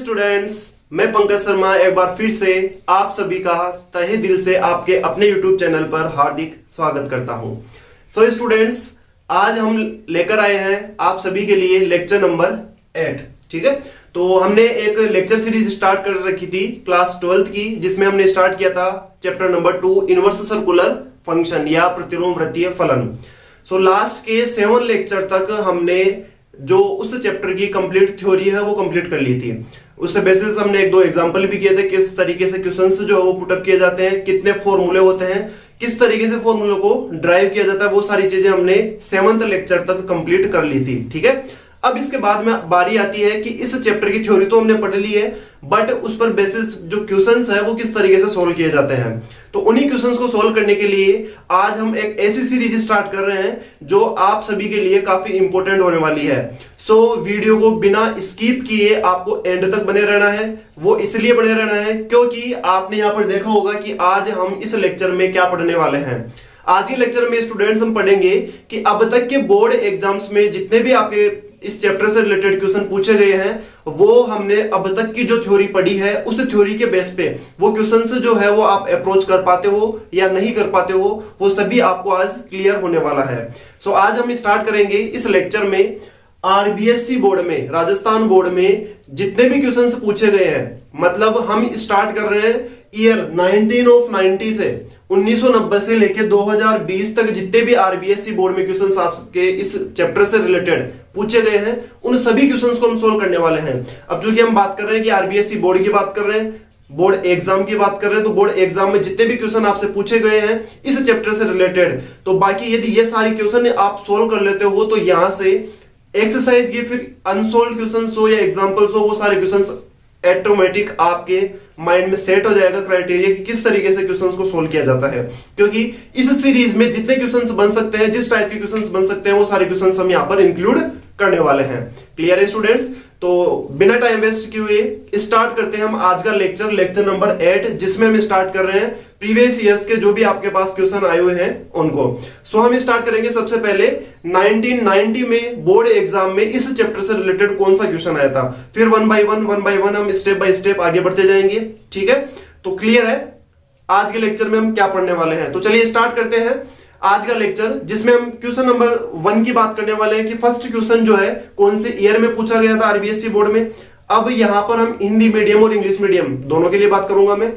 Students, मैं पंकज शर्मा एक बार फिर से आप सभी का तहे दिल से आपके अपने यूट्यूब चैनल पर हार्दिक स्वागत करता हूं। सो स्टूडेंट्स, आज हम लेकर आए हैं आप सभी के लिए लेक्चर नंबर 8। ठीक है, तो हमने एक लेक्चर सीरीज स्टार्ट कर रखी थी क्लास 12th की, जिसमें हमने स्टार्ट किया था chapter number 2 inverse circular function या प्रतिलोम वृत्तीय फलन। सो लास्ट के 7 लेक्चर तक हमने जो उस चैप्टर की कंप्लीट थ्योरी है वो कंप्लीट कर ली थी। उससे बेसिस हमने एक दो एग्जांपल भी किए थे, किस तरीके से क्वेश्चंस जो है वो पुटअप किए जाते हैं, कितने फॉर्मूले होते हैं, किस तरीके से फॉर्मूले को ड्राइव किया जाता है, वो सारी चीजें हमने 7th लेक्चर तक कंप्लीट कर ली थी। ठीक है, अब इसके बाद में बारी आती है कि इस चैप्टर की थ्योरी तो हमने पढ़ ली है, बट उस पर बेसिस जो क्वेश्चंस है वो किस तरीके से सोल्व किए जाते हैं। तो उन्हीं क्वेश्चंस को सोल्व करने के लिए आज हम एक ऐसी सीरीज स्टार्ट कर रहे हैं जो आप सभी के लिए काफी इंपॉर्टेंट होने वाली है। सो वीडियो को बिना स्किप किए आपको एंड तक बने रहना है। वो इसलिए बने रहना है क्योंकि आपने यहां पर देखा होगा कि आज हम इस लेक्चर में क्या पढ़ने वाले हैं। आज के लेक्चर में स्टूडेंट्स हम पढ़ेंगे कि अब तक के बोर्ड एग्जाम्स में जितने भी आपके इस चैप्टर से रिलेटेड क्वेश्चन पूछे गए हैं, वो हमने अब तक की जो थ्योरी पढ़ी है उस थ्योरी के बेस पे वो क्वेश्चंस जो है वो आप अप्रोच कर पाते हो या नहीं कर पाते हो, वो सभी आपको आज क्लियर होने वाला है। सो आज हम स्टार्ट करेंगे इस लेक्चर में आरबीएससी बोर्ड में, राजस्थान बोर्ड में जितने भी क्वेश्चंस पूछे गए हैं, मतलब हम स्टार्ट कर रहे हैं ईयर 1990 से 1990 से लेके 2020 तक जितने भी आरबीएससी बोर्ड में क्वेश्चंस आपके इस चैप्टर से रिलेटेड पूछे गए हैं, उन सभी क्वेश्चंस को हम सोल्व करने वाले हैं। अब जो कि हम बात कर रहे हैं कि आरबीएससी बोर्ड की बात कर रहे हैं, बोर्ड एग्जाम की बात कर रहे हैं, तो बोर्ड एग्जाम में जितने भी क्वेश्चन आपसे पूछे गए हैं इस चैप्टर से रिलेटेड, तो बाकी यदि ये सारी क्वेश्चन आप सोल्व कर लेते हो तो यहां से एक्सरसाइज ये फिर अनसोल्व क्वेश्चंस हो या एग्जांपल्स हो, वो सारे क्वेश्चंस ऑटोमेटिक आपके माइंड में सेट हो जाएगा क्राइटेरिया कि किस तरीके से क्वेश्चंस को सोल्व किया जाता है। क्योंकि इस सीरीज में जितने क्वेश्चंस बन सकते हैं, जिस टाइप के क्वेश्चंस बन सकते हैं, वो सारे क्वेश्चंस हम यहां पर इंक्लूड करने वाले हैं। क्लियर है स्टूडेंट्स? तो बिना टाइम वेस्ट किए हुए स्टार्ट करते हैं हम आज का लेक्चर नंबर 8, जिसमें हम स्टार्ट कर रहे हैं प्रीवियस ईयर्स के जो भी आपके पास क्वेश्चन आए हुए हैं उनको। सो हम स्टार्ट करेंगे सबसे पहले 1990 में बोर्ड एग्जाम में इस चैप्टर से रिलेटेड कौन सा क्वेश्चन आया था, फिर वन बाय वन हम स्टेप बाय स्टेप आगे बढ़ते जाएंगे। ठीक है, तो क्लियर है आज के लेक्चर में हम क्या पढ़ने वाले हैं। तो चलिए स्टार्ट करते हैं आज का लेक्चर, जिसमें हम क्वेश्चन नंबर 1 की बात करने वाले हैं कि फर्स्ट क्वेश्चन जो है कौन से ईयर में पूछा गया था आरबीएससी बोर्ड में। अब यहां पर हम हिंदी मीडियम और इंग्लिश मीडियम दोनों के लिए बात करूंगा मैं।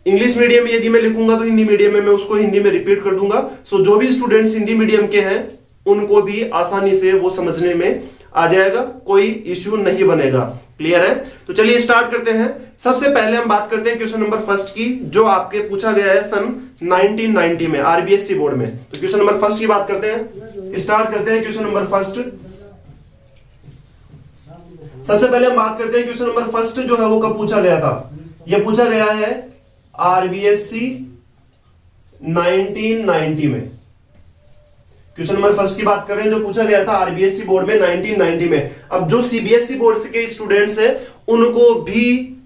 इंग्लिश मीडियम यदि मैं लिखूंगा तो हिंदी मीडियम में मैं उसको हिंदी में रिपीट कर दूंगा। सो जो भी स्टूडेंट्स हिंदी मीडियम के हैं उनको भी आसानी से वो समझने में आ जाएगा, कोई इश्यू नहीं बनेगा। क्लियर है? तो चलिए स्टार्ट करते हैं। सबसे पहले हम बात करते हैं क्वेश्चन नंबर फर्स्ट की, जो आपके पूछा गया है सन 1990 में आरबीएससी बोर्ड में। तो क्वेश्चन नंबर फर्स्ट की बात करते हैं, स्टार्ट करते हैं क्वेश्चन नंबर फर्स्ट। सबसे पहले हम बात करते हैं क्वेश्चन नंबर फर्स्ट जो है वो कब पूछा गया था। यह पूछा गया है आरबीएससी 1990 में। क्वेश्चन नंबर फर्स्ट की बात कर रहे हैं जो पूछा गया था आरबीएससी बोर्ड में 1990 में। अब जो सीबीएसई बोर्ड के स्टूडेंट्स हैं उनको भी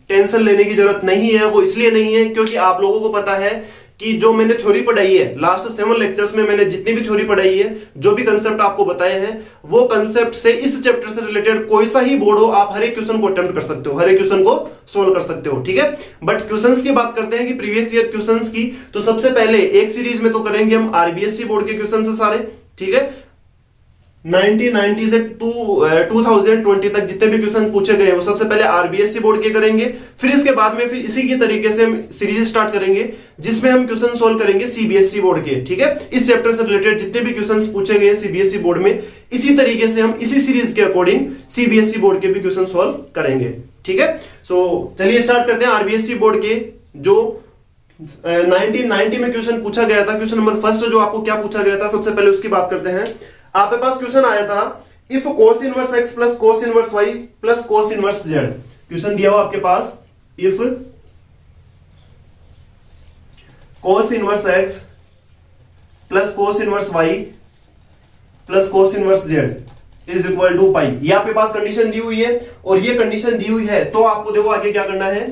टेंशन लेने की जरूरत नहीं है। वो इसलिए नहीं है क्योंकि आप लोगों को पता है कि जो मैंने थ्योरी पढ़ाई है लास्ट 7 लेक्चर्स में, मैंने जितनी भी थ्योरी पढ़ाई है, जो भी कंसेप्ट आपको बताए हैं, वो कंसेप्ट से इस चैप्टर से रिलेटेड कोई सा ही बोर्ड हो, आप हर एक क्वेश्चन को अटेम्प्ट कर सकते हो, हर एक क्वेश्चन को सोल्व कर सकते हो। ठीक है, बट क्वेश्चंस की बात करते हैं कि प्रीवियस ईयर क्वेश्चंस की, तो सबसे पहले एक सीरीज में तो करेंगे हम आरबीएससी बोर्ड के क्वेश्चन से सारे। ठीक है, 1990 से 2020 तक जितने भी क्वेश्चन पूछे गए वो सबसे पहले आरबीएससी बोर्ड के करेंगे। फिर इसके बाद में फिर इसी की तरीके से हम सीरीज स्टार्ट करेंगे जिसमें हम क्वेश्चन सोल्व करेंगे सीबीएसई बोर्ड के। ठीक है, इस चैप्टर से रिलेटेड जितने भी क्वेश्चंस पूछे गए सीबीएसई बोर्ड में, इसी तरीके से हम इसी सीरीज के अकॉर्डिंग सीबीएसई बोर्ड के भी क्वेश्चन सोल्व करेंगे। ठीक है, सो चलिए स्टार्ट करते हैं आरबीएससी बोर्ड के जो 1990 में क्वेश्चन पूछा गया था। क्वेश्चन नंबर फर्स्ट जो आपको क्या पूछा गया था, सबसे पहले उसकी बात करते हैं। आपके पास क्वेश्चन आया था if cos inverse x plus cos inverse y plus cos inverse z। Question दिया हुआ आपके पास if cos inverse x plus cos inverse y plus cos inverse z is equal to pi. ये आपके पास कंडीशन दी हुई है और ये कंडीशन दी हुई है, तो आपको देखो आगे क्या करना है,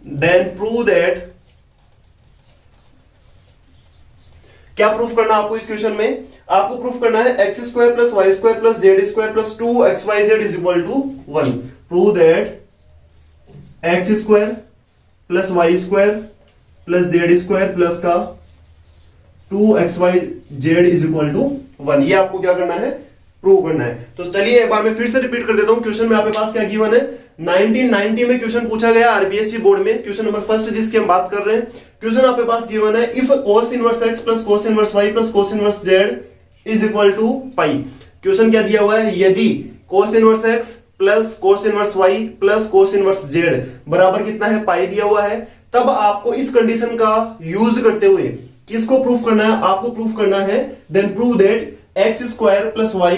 देन प्रूव दैट। क्या प्रूफ करना आपको इस क्वेश्चन में, आपको प्रूफ करना है X square plus Y square plus Z square plus 2 XYZ is equal to 1। Prove that X square plus Y square plus Z square plus का 2xyz इज इक्वल टू 1। ये आपको क्या करना है, प्रूव करना है। तो चलिए एक बार मैं फिर से रिपीट कर देता हूं। क्वेश्चन में आपके पास क्या गिवन है, 1990 में क्वेश्चन पूछा गया आरबीएससी बोर्ड में, क्वेश्चन नंबर फर्स्ट जिसकी हम बात कर रहे हैं। क्वेश्चन आपके पास गिवन है, if cos inverse x plus cos inverse y plus cos inverse z is equal to pi. Question क्या दिया हुआ है, यदि cos inverse x plus cos inverse y plus cos inverse z बराबर कितना है, पाई दिया हुआ है, तब आपको इस कंडीशन का यूज करते हुए किसको प्रूफ करना है, आपको प्रूफ करना है then prove that X square plus Y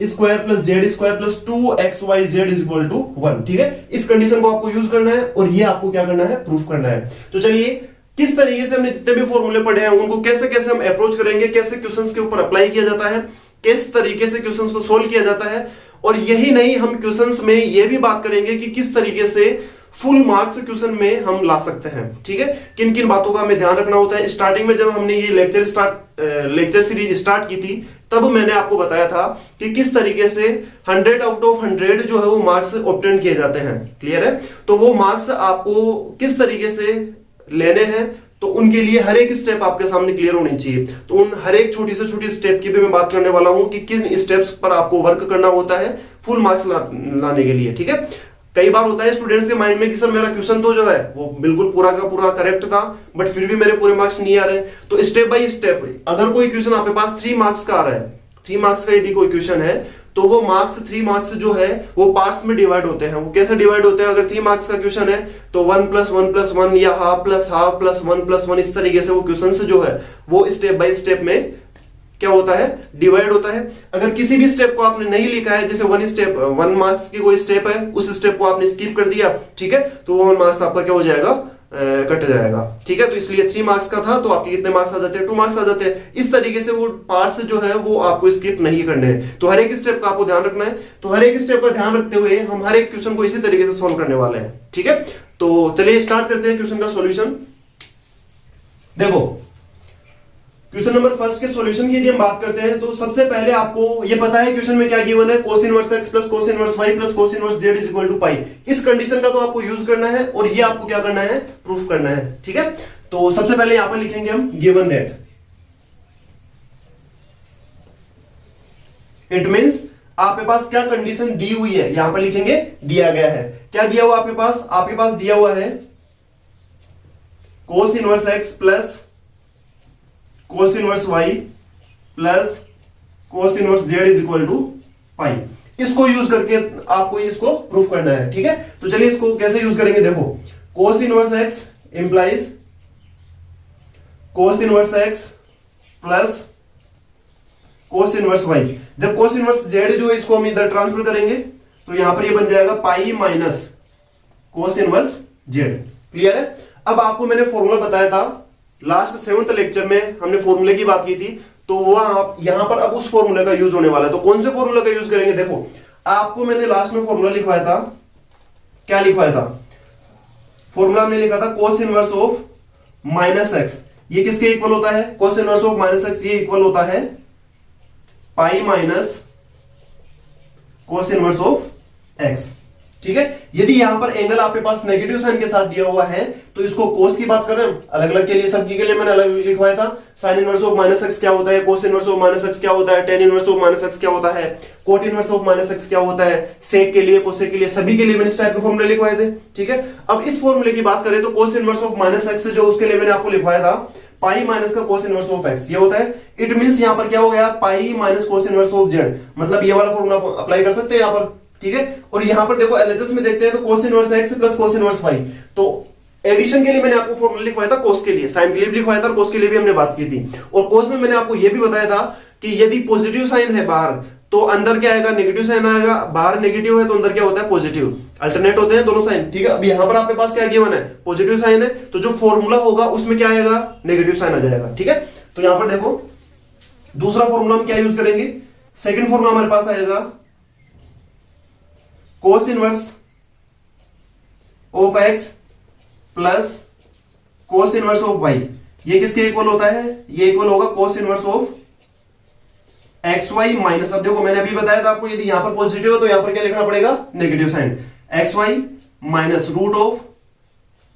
square plus Z square plus 2xyz is equal to 1। ठीक है, इस कंडीशन को आपको यूज करना है और ये आपको क्या करना है, प्रूफ करना है। तो चलिए किस तरीके से हमने जितने भी फॉर्मूले पढ़े हैं उनको कैसे कैसे हम अप्रोच करेंगे, कैसे क्वेश्चंस के ऊपर अप्लाई किया जाता है, किस तरीके से क्वेश्चंस को सोल्व किया जाता है। और यही नहीं, हम क्वेश्चंस में ये भी बात करेंगे कि किस तरीके से फुल मार्क्स क्वेश्चन में हम ला सकते हैं। ठीक है, किन किन बातों का हमें ध्यान रखना होता है। स्टार्टिंग में जब हमने ये लेक्चर सीरीज स्टार्ट की थी तब मैंने आपको बताया था कि किस तरीके से 100 आउट ऑफ 100 जो है वो मार्क्स ऑब्टेन किए जाते हैं। क्लियर है, तो वो मार्क्स आपको किस तरीके से लेने हैं, तो उनके लिए हर एक स्टेप आपके सामने क्लियर होनी चाहिए। तो उन हर एक छोटी से छोटी स्टेप की भी मैं बात करने वाला हूं कि किन स्टेप्स पर आपको वर्क करना होता है फुल मार्क्स लाने के लिए। ठीक है, कई बार होता है स्टूडेंट्स के माइंड में कि सर मेरा क्वेश्चन तो जो है वो बिल्कुल पूरा का पूरा करेक्ट था बट फिर भी मेरे पूरे मार्क्स नहीं आ रहे। तो स्टेप बाय स्टेप अगर कोई क्वेश्चन आपके पास 3 मार्क्स का आ रहा है, 3 मार्क्स का यदि कोई क्वेश्चन है तो वो मार्क्स 3 मार्क्स जो है वो पार्ट्स में डिवाइड होते हैं। वो कैसे डिवाइड होते हैं, अगर 3 मार्क्स का क्वेश्चन है तो 1 + 1 + 1 या हाफ प्लस हाफ प्लस 1 + 1 इस तरीके से वो क्वेश्चन जो है वो स्टेप बाय स्टेप में क्या होता है, डिवाइड होता है। अगर किसी भी स्टेप को आपने नहीं लिखा है, जैसे 1 मार्क्स की कोई स्टेप है उस स्टेप को आपने स्किप कर दिया, ठीक है, तो वो 1 मार्क्स आपका क्या हो जाएगा, कट जाएगा। ठीक है, तो इसलिए 3 मार्क्स का था तो आपके कितने मार्क्स आ जाते हैं, 2 मार्क्स आ जाते हैं। इस तरीके से वो पार्ट्स जो है वो आपको स्किप नहीं करने हैं। तो हर एक स्टेप का आपको ध्यान रखना है। तो हर एक स्टेप का ध्यान रखते हुए हम हर एक क्वेश्चन को इसी तरीके से सॉल्व करने वाले हैं। ठीक है, तो चलिए स्टार्ट करते हैं क्वेश्चन का सॉल्यूशन। देखो क्वेश्चन नंबर फर्स्ट के सॉल्यूशन की यदि हम बात करते हैं तो सबसे पहले आपको ये पता है क्वेश्चन में क्या गिवन है, cos inverse x plus cos inverse y plus cos inverse z is equal to pi. इस कंडीशन का तो आपको यूज करना है और ये आपको क्या करना है, प्रूफ करना है। ठीक है, तो सबसे पहले यहां पर लिखेंगे हम गिवन दैट, इट मींस आपके पास क्या कंडीशन दी हुई है, यहां पर लिखेंगे दिया गया है। क्या दिया हुआ आपके पास दिया हुआ है cos inverse x plus cos inverse y plus cos inverse z is equal to pi. इसको यूज करके आपको इसको प्रूफ करना है। ठीक है, तो चलिए इसको कैसे यूज करेंगे। देखो cos inverse x implies cos inverse x plus cos inverse y। जब cos इनवर्स z जो है इसको हम इधर ट्रांसफर करेंगे तो यहां पर ये बन जाएगा pi minus cos inverse z। Clear है। अब आपको मैंने फॉर्मूला बताया था लास्ट 7th लेक्चर में, हमने फॉर्मूले की बात की थी, तो वह यहां पर अब उस फॉर्मूले का यूज होने वाला है। तो कौन से फॉर्मूला का यूज करेंगे, देखो आपको मैंने लास्ट में फॉर्मूला लिखवाया था, क्या लिखवाया था, फॉर्मूला हमने लिखा था cos inverse of minus x. ये किसके इक्वल होता है, cos inverse of minus x, ये इक्वल होता है pi minus cos inverse of x. ठीक है, यदि यहां पर एंगल आपके पास नेगेटिव साइन के साथ दिया हुआ है तो इसको कोस की बात कर रहे हैं, अलग अलग के लिए सबकी के लिए मैंने अलग लिखवाया था। Sine inverse of minus x क्या होता है, कोस इनवर्स ऑफ माइनस एक्स क्या होता है, tan inverse of minus x क्या होता है, cot inverse of minus x क्या होता है, सेक के लिए, कोसेक के लिए, सभी के लिए मैंने इस टाइप के फॉर्मूले लिखवाए थे। ठीक है, अब इस फॉर्मूले की बात करें तो कोस इनवर्स ऑफ माइनस एक्स जो उसके लिए मैंने आपको लिखवाया था पाई माइनस का कोस इनवर्स ऑफ एक्स, ये होता है। इट मींस यहां पर क्या हो गया, pi minus cos inverse of Z, मतलब ये वाला फॉर्मूला अप्लाई कर सकते हैं यहां पर। ठीक है, और यहां पर देखो एलएचएस में देखते हैं तो cos inverse x plus cos inverse y। तो एडिशन के लिए मैंने आपको फॉर्मूला लिखवाया था cos के लिए, साइन के लिए भी लिखवाया था और cos के लिए भी हमने बात की थी। और cos में मैंने आपको यह भी बताया था कि यदि पॉजिटिव साइन है बाहर तो अंदर क्या आएगा, नेगेटिव साइन आएगा, बाहर नेगेटिव है तो अंदर क्या होता है, पॉजिटिव। अल्टरनेट होते हैं दोनों साइन। ठीक है, अब यहां पर आपके पास क्या गिवन है, पॉजिटिव साइन है, तो जो फॉर्मूला होगा उसमें क्या आएगा, नेगेटिव साइन आ जाएगा। ठीक है, तो यहां पर देखो दूसरा फॉर्मूला हम क्या यूज करेंगे, सेकंड फॉर्मूला हमारे पास आएगा cos inverse of x plus cos inverse of y। ये किसके इक्वल होता है, ये इक्वल होगा cos inverse of xy minus, अब देखो मैंने अभी बताया था आपको यदि यहां पर पॉजिटिव है तो यहां पर क्या लिखना पड़ेगा, negative sign, xy minus root of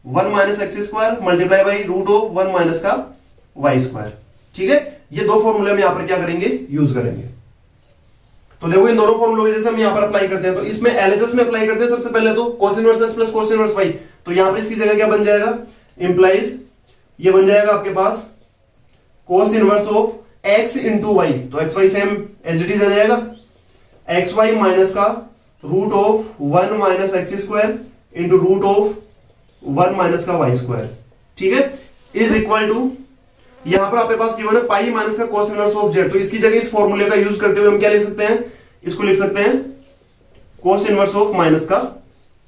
1 minus x square multiply by root of 1 minus का वाई स्क्वायर। ठीक है, ये दो फॉर्मूले हम यहां पर क्या करेंगे, यूज करेंगे। तो देखो इन दोनों फॉर्मूलों जैसे हम यहां पर अप्लाई करते हैं, तो इसमें एलएचएस में अप्लाई करते हैं सबसे पहले तो cos inverse x plus cos inverse y। तो यहां पर इसकी जगह क्या बन जाएगा, इंप्लाइज ये बन जाएगा आपके पास cos inverse of x into y. तो x y same as it is आ जाएगा, एक्स वाई माइनस का root of 1 minus x square into root of 1 minus का वाई स्क्वायर। ठीक है, इज इक्वल टू यहां पर आपके पास गिवन है पाई माइनस का cos इनवर्स ऑफ z। तो इसकी जगह इस फॉर्मूले का यूज करते हुए हम क्या लिख सकते हैं, इसको लिख सकते हैं cos इनवर्स ऑफ माइनस का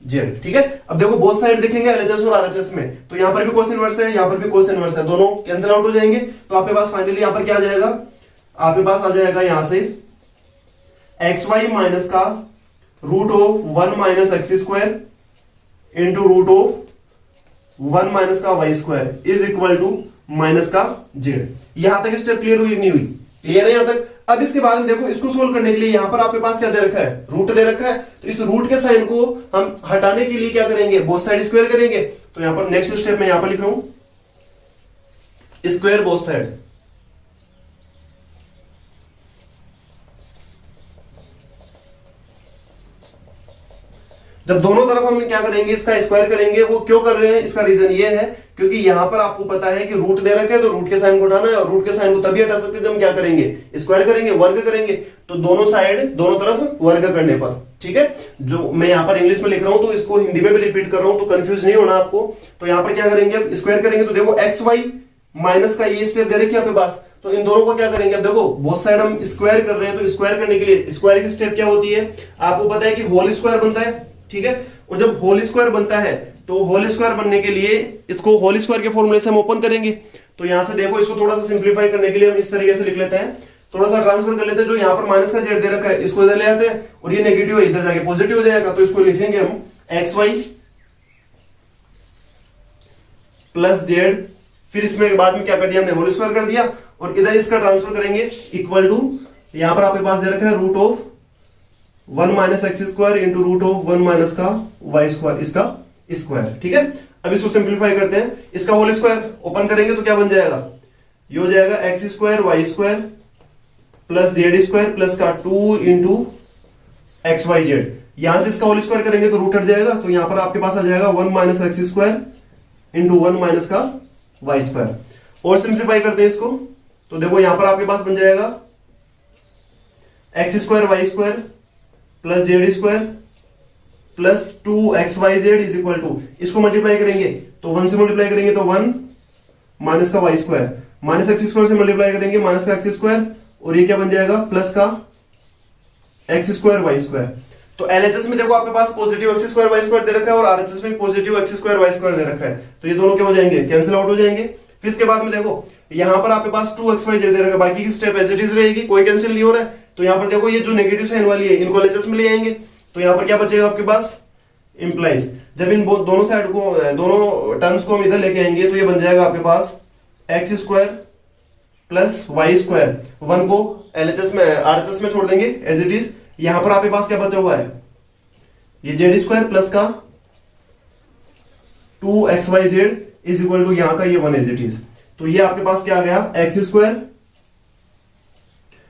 z। ठीक है, अब देखो बोथ साइड देखेंगे एलएचएस और आरएचएस में, तो यहां पर भी cos इनवर्स है, यहां पर भी cos इनवर्स है, दोनों कैंसिल आउट हो जाएंगे। तो आपके पास फाइनली यहां पर क्या आ जाएगा, आपके पास आ जाएगा यहां से एक्स वाई माइनस का root of 1 minus x square into root of 1 minus का Y square is equal to minus का जेड। यहां तक स्टेप क्लियर हुई नहीं हुई, क्लियर है यहां तक। अब इसके बाद में देखो इसको सोल्व करने के लिए यहां पर आपके पास क्या दे रखा है, रूट दे रखा है। तो इस रूट के साइन को हम हटाने के लिए क्या करेंगे, बोथ साइड स्क्वायर करेंगे। तो यहां पर नेक्स्ट स्टेप में यहां पर लिख रहा हूं स्क्वायर बोथ साइड। जब दोनों तरफ हम क्या करेंगे, इसका स्क्वायर करेंगे। वो क्यों कर रहे हैं, इसका रीजन ये है क्योंकि यहां पर आपको पता है कि रूट दे रखा है, तो रूट के साइन को हटाना है, और रूट के साइन को तभी हटा सकते हैं जब हम क्या करेंगे, स्क्वायर करेंगे, वर्ग करेंगे। तो दोनों साइड दोनों तरफ वर्ग करने पर, ठीक है, जो मैं यहां पर इंग्लिश में लिख रहा हूं तो इसको हिंदी में भी रिपीट कर रहा हूं तो कंफ्यूज नहीं होना आपको। तो यहां पर क्या करेंगे, अब स्क्वायर करेंगे। तो देखो एक्स वाई माइनस का ये स्टेप दे रखी है आपके पास, तो इन दोनों को क्या करेंगे, अब देखो बोथ साइड हम स्क्वायर कर रहे हैं, तो स्क्वायर करने के लिए स्क्वायर की स्टेप क्या होती है, आपको पता है कि होल स्क्वायर बनता है। ठीक है, और जब होल स्क्वायर बनता है तो होल स्क्वायर बनने के लिए इसको होल स्क्वायर के फॉर्मूले से हम ओपन करेंगे। तो यहां से देखो इसको थोड़ा सा सिंप्लीफाई करने के लिए हम इस तरीके से लिख लेते हैं, थोड़ा सा ट्रांसफर कर लेते हैं। जो यहां पर माइनस का जेड दे रखा है इसको इधर ले आते हैं, और ये नेगेटिव है इधर जाके पॉजिटिव हो जाएगा। तो इसको लिखेंगे हम एक्स वाई प्लस जेड, फिर इसमें बाद में क्या कर दिया हमने, होल स्क्वायर कर दिया, और इधर इसका ट्रांसफर करेंगे इक्वल टू यहां पर आपके पास दे रखा है root of 1 minus x square into root of 1 minus का वाई स्क्वायर, इसका स्क्वायर। ठीक है, अब इसको सिंप्लीफाई करते हैं, इसका होल स्क्वायर ओपन करेंगे तो क्या बन जाएगा, ये हो जाएगा X square Y square plus Z square plus का 2 इंटू एक्स वाई जेड। यहां से इसका होल स्क्वायर करेंगे तो रूट हट जाएगा, तो यहां पर आपके पास आ जाएगा 1 minus x square into 1 minus का वाई स्क्वायर। और सिंप्लीफाई करते हैं इसको, तो देखो यहां पर आपके पास बन जाएगा X square Y square plus Z square plus 2xyz is equal to, इसको मल्टीप्लाई करेंगे तो 1 से मल्टीप्लाई करेंगे तो 1 माइनस का Y square, minus x square से मल्टीप्लाई करेंगे माइनस का एक्स स्क्वायर, और ये क्या बन जाएगा प्लस का एक्स स्क्वायर वाई स्क्वायर। तो एलएचएस में देखो आपके पास positive x square Y square दे रखा है, और आरएचएस में positive x square Y square दे रखा है। तो ये दोनों क्या हो जाएंगे, कैंसिल आउट हो जाएंगे। फिर इसके बाद में देखो यहां पर आपके पास 2xyz दे रखा है, बाकी की स्टेप एज इट इज रहेगी, कोई कैंसिल नहीं हो रहा है। तो यहां पर देखो ये जो नेगेटिव साइन वाली है इनको एलएचएस में ले आएंगे, तो यहां पर क्या बचेगा आपके पास, इंप्लाइज। जब इन दोनों साइड को, दोनों टर्म्स को हम इधर लेके आएंगे तो ये बन जाएगा आपके पास x square plus Y square, 1 को एलएचएस में आरएचएस में छोड़ देंगे एज इट इज। यहां पर आपके पास क्या बचा हुआ है, ये जेड स्क्वायर प्लस का 2xyz इज इक्वल टू यहां का ये 1 एज इट इज। तो ये आपके पास क्या आ गया, X square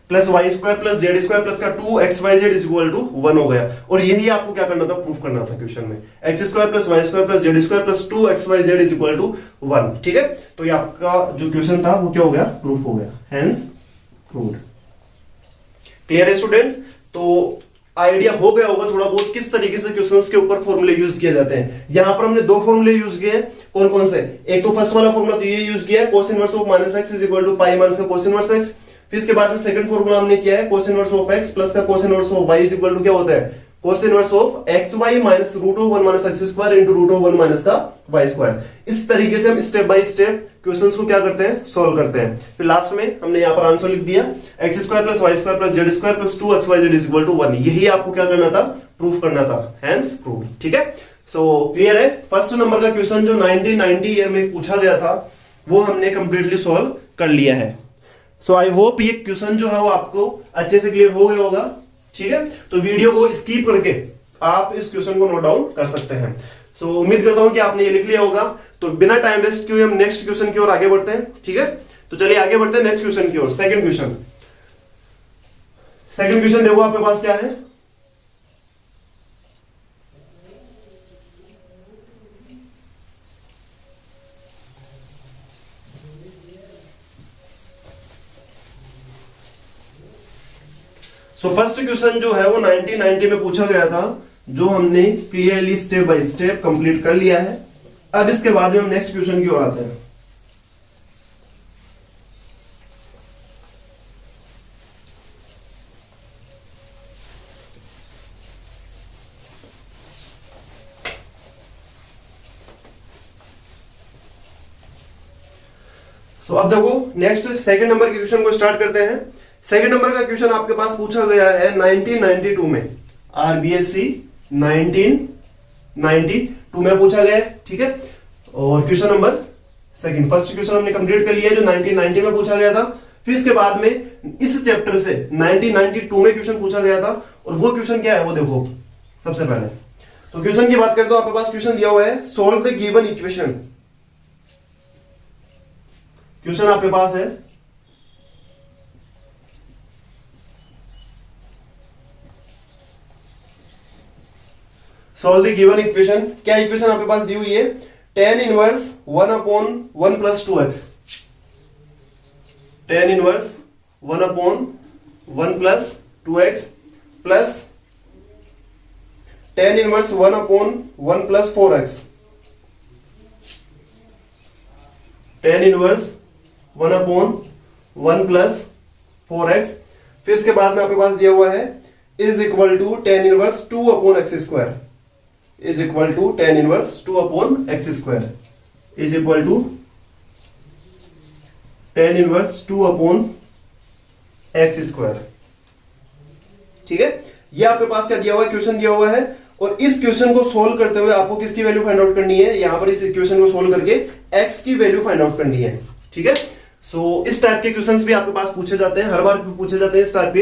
plus Y square plus Z square plus का 2xyz इज इक्वल टू 1 हो गया। और यही आपको क्या करना था, प्रूफ करना था क्वेश्चन में, X square plus Y square plus Z square plus 2xyz is equal to 1। ठीक है, तो ये आपका जो क्वेश्चन था वो क्या हो गया, प्रूफ हो गया, हेंस प्रूव्ड। क्लियर है स्टूडेंट्स? तो आइडिया हो गया होगा थोड़ा बहुत किस तरीके से क्वेश्चंस के ऊपर फॉर्मूले यूज किए जाते हैं। यहां पर हमने 2 फॉर्मूले यूज किए हैं, कौन कौन से, एक तो फर्स्ट वाला फॉर्मूला तो ये यूज किया है cos inverse of minus X is equal to pi minus का cos इनवर्स एक्स। फिर इसके बाद में सेकंड फॉर्मूला हमने किया है cos inverse of x plus का cos inverse of y is equal to क्या होता है, cos inverse of xy minus root of 1 minus x square into root of 1 minus का y स्क्वायर। इस तरीके से हम स्टेप बाय स्टेप क्वेश्चंस को क्या करते हैं, सॉल्व करते हैं। फिर लास्ट में हमने यहां पर आंसर लिख दिया x square plus y square plus z square plus 2xyz is equal to 1। यही आपको क्या करना था, प्रूफ करना था, हेंस प्रूव्ड। ठीक है, सो क्लियर है। फर्स्ट नंबर का क्वेश्चन जो 1990 ईयर में पूछा गया था वो हमने कंप्लीटली सॉल्व कर लिया है। सो आई होप ये क्वेश्चन जो है वो आपको अच्छे से क्लियर हो गया होगा। ठीक है, तो वीडियो को स्किप करके आप इस क्वेश्चन को नोट डाउन कर सकते हैं। सो उम्मीद करता हूं कि आपने ये लिख लिया होगा। तो बिना टाइम वेस्ट किए हम नेक्स्ट क्वेश्चन की ओर आगे बढ़ते हैं, ठीक है। तो चलिए आगे बढ़ते हैं नेक्स्ट क्वेश्चन की ओर। सेकंड क्वेश्चन देखो आपके पास क्या है। फर्स्ट क्वेश्चन जो है वो 1990 में पूछा गया था, जो हमने clearly step by step complete कर लिया है। अब इसके बाद में हम नेक्स्ट क्वेश्चन की ओर आते हैं। अब देखो नेक्स्ट सेकंड नंबर के क्वेश्चन को स्टार्ट करते हैं। सेकंड नंबर का क्वेश्चन आपके पास पूछा गया है 1992 में, आरबीएससी 1992 में पूछा गया है, ठीक है। और question number second, first question हमने कंप्लीट कर लिया है जो 1990 में पूछा गया था। फिर इसके बाद में इस चैप्टर से 1992 में क्वेश्चन पूछा गया था, और वो क्वेश्चन क्या है वो देखो। सबसे पहले तो क्वेश्चन की बात करें तो आपके पास क्वेश्चन दिया हुआ है, solve the given equation. Question आपके पास है सॉल्व द गिवन इक्वेशन। क्या इक्वेशन आपके पास दी हुई है, tan inverse 1/1 plus 2x, tan inverse 1/1 plus 2x plus tan inverse 1/1 plus 4x, tan inverse 1/1 plus 4x। फिर इसके बाद में आपके पास दिया हुआ है is equal to tan inverse 2/x², is equal to tan inverse 2/x², is equal to tan inverse 2/x², ठीक है। ये आपके पास क्या दिया हुआ है, क्वेश्चन दिया हुआ है। और इस क्वेश्चन को सोल्व करते हुए आपको किसकी वैल्यू फाइंड आउट करनी है, यहां पर इस इक्वेशन को सोल्व करके x की वैल्यू फाइंड आउट करनी है, ठीक है। इस टाइप के क्वेश्चंस भी आपके पास पूछे जाते हैं, हर बार पूछे जाते हैं इस टाइप के,